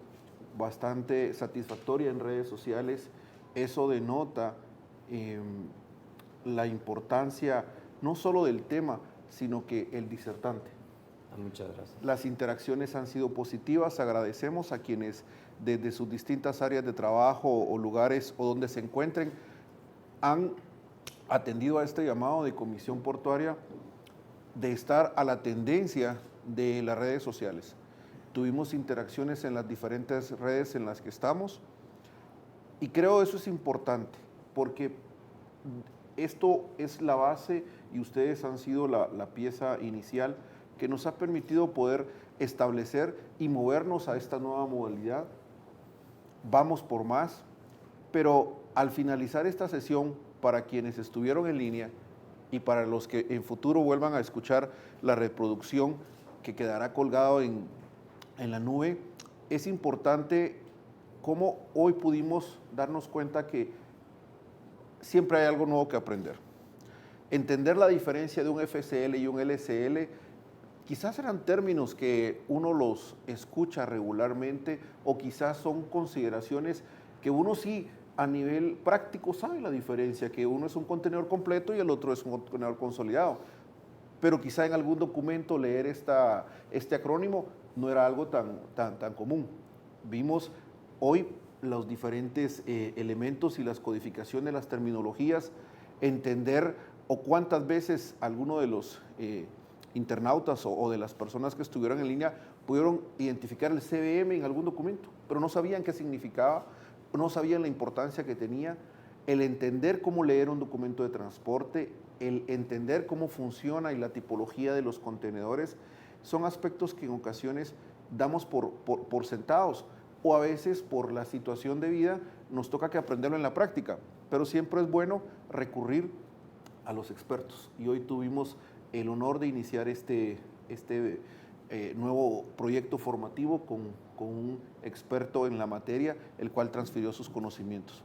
bastante satisfactoria en redes sociales. Eso denota la importancia no solo del tema, sino que el disertante. Muchas gracias. Las interacciones han sido positivas. Agradecemos a quienes desde sus distintas áreas de trabajo o lugares o donde se encuentren han atendido a este llamado de Comisión Portuaria de estar a la tendencia de las redes sociales. Tuvimos interacciones en las diferentes redes en las que estamos y creo eso es importante porque esto es la base y ustedes han sido la pieza inicial que nos ha permitido poder establecer y movernos a esta nueva modalidad. Vamos por más, pero al finalizar esta sesión, para quienes estuvieron en línea y para los que en futuro vuelvan a escuchar la reproducción que quedará colgado en la nube, es importante cómo hoy pudimos darnos cuenta que siempre hay algo nuevo que aprender. Entender la diferencia de un FCL y un LCL quizás eran términos que uno los escucha regularmente o quizás son consideraciones que uno sí a nivel práctico sabe la diferencia, que uno es un contenedor completo y el otro es un contenedor consolidado. Pero quizá en algún documento leer este acrónimo no era algo tan común. Vimos hoy los diferentes elementos y las codificaciones de las terminologías, entender o cuántas veces alguno de los internautas o de las personas que estuvieron en línea pudieron identificar el CBM en algún documento, pero no sabían qué significaba, no sabían la importancia que tenía, el entender cómo leer un documento de transporte, el entender cómo funciona y la tipología de los contenedores, son aspectos que en ocasiones damos por sentados o a veces por la situación de vida nos toca que aprenderlo en la práctica, pero siempre es bueno recurrir a los expertos y hoy tuvimos el honor de iniciar este nuevo proyecto formativo con un experto en la materia, el cual transfirió sus conocimientos.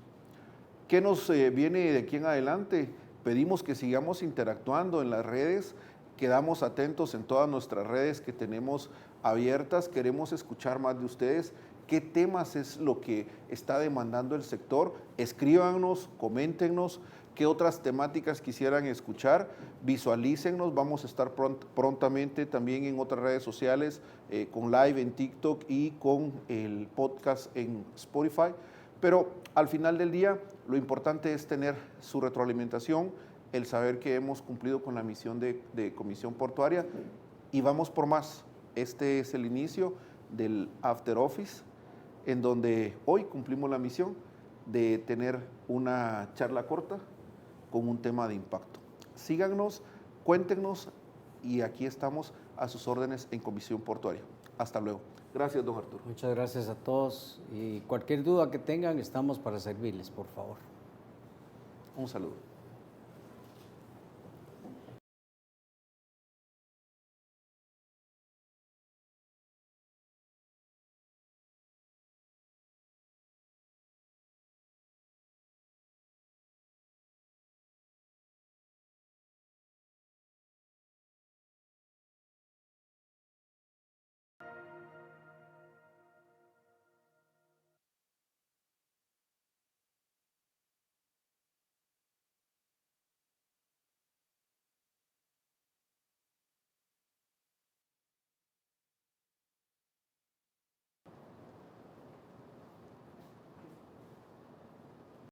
¿Qué nos viene de aquí en adelante? Pedimos que sigamos interactuando en las redes, quedamos atentos en todas nuestras redes que tenemos abiertas, queremos escuchar más de ustedes, qué temas es lo que está demandando el sector, escríbanos, coméntenos, qué otras temáticas quisieran escuchar, visualícennos, vamos a estar prontamente también en otras redes sociales, con live en TikTok y con el podcast en Spotify, pero al final del día lo importante es tener su retroalimentación, el saber que hemos cumplido con la misión de Comisión Portuaria y vamos por más. Este es el inicio del After Office, en donde hoy cumplimos la misión de tener una charla corta con un tema de impacto. Síganos, cuéntenos y aquí estamos a sus órdenes en Comisión Portuaria. Hasta luego. Gracias, don Arturo. Muchas gracias a todos y cualquier duda que tengan estamos para servirles, por favor. Un saludo.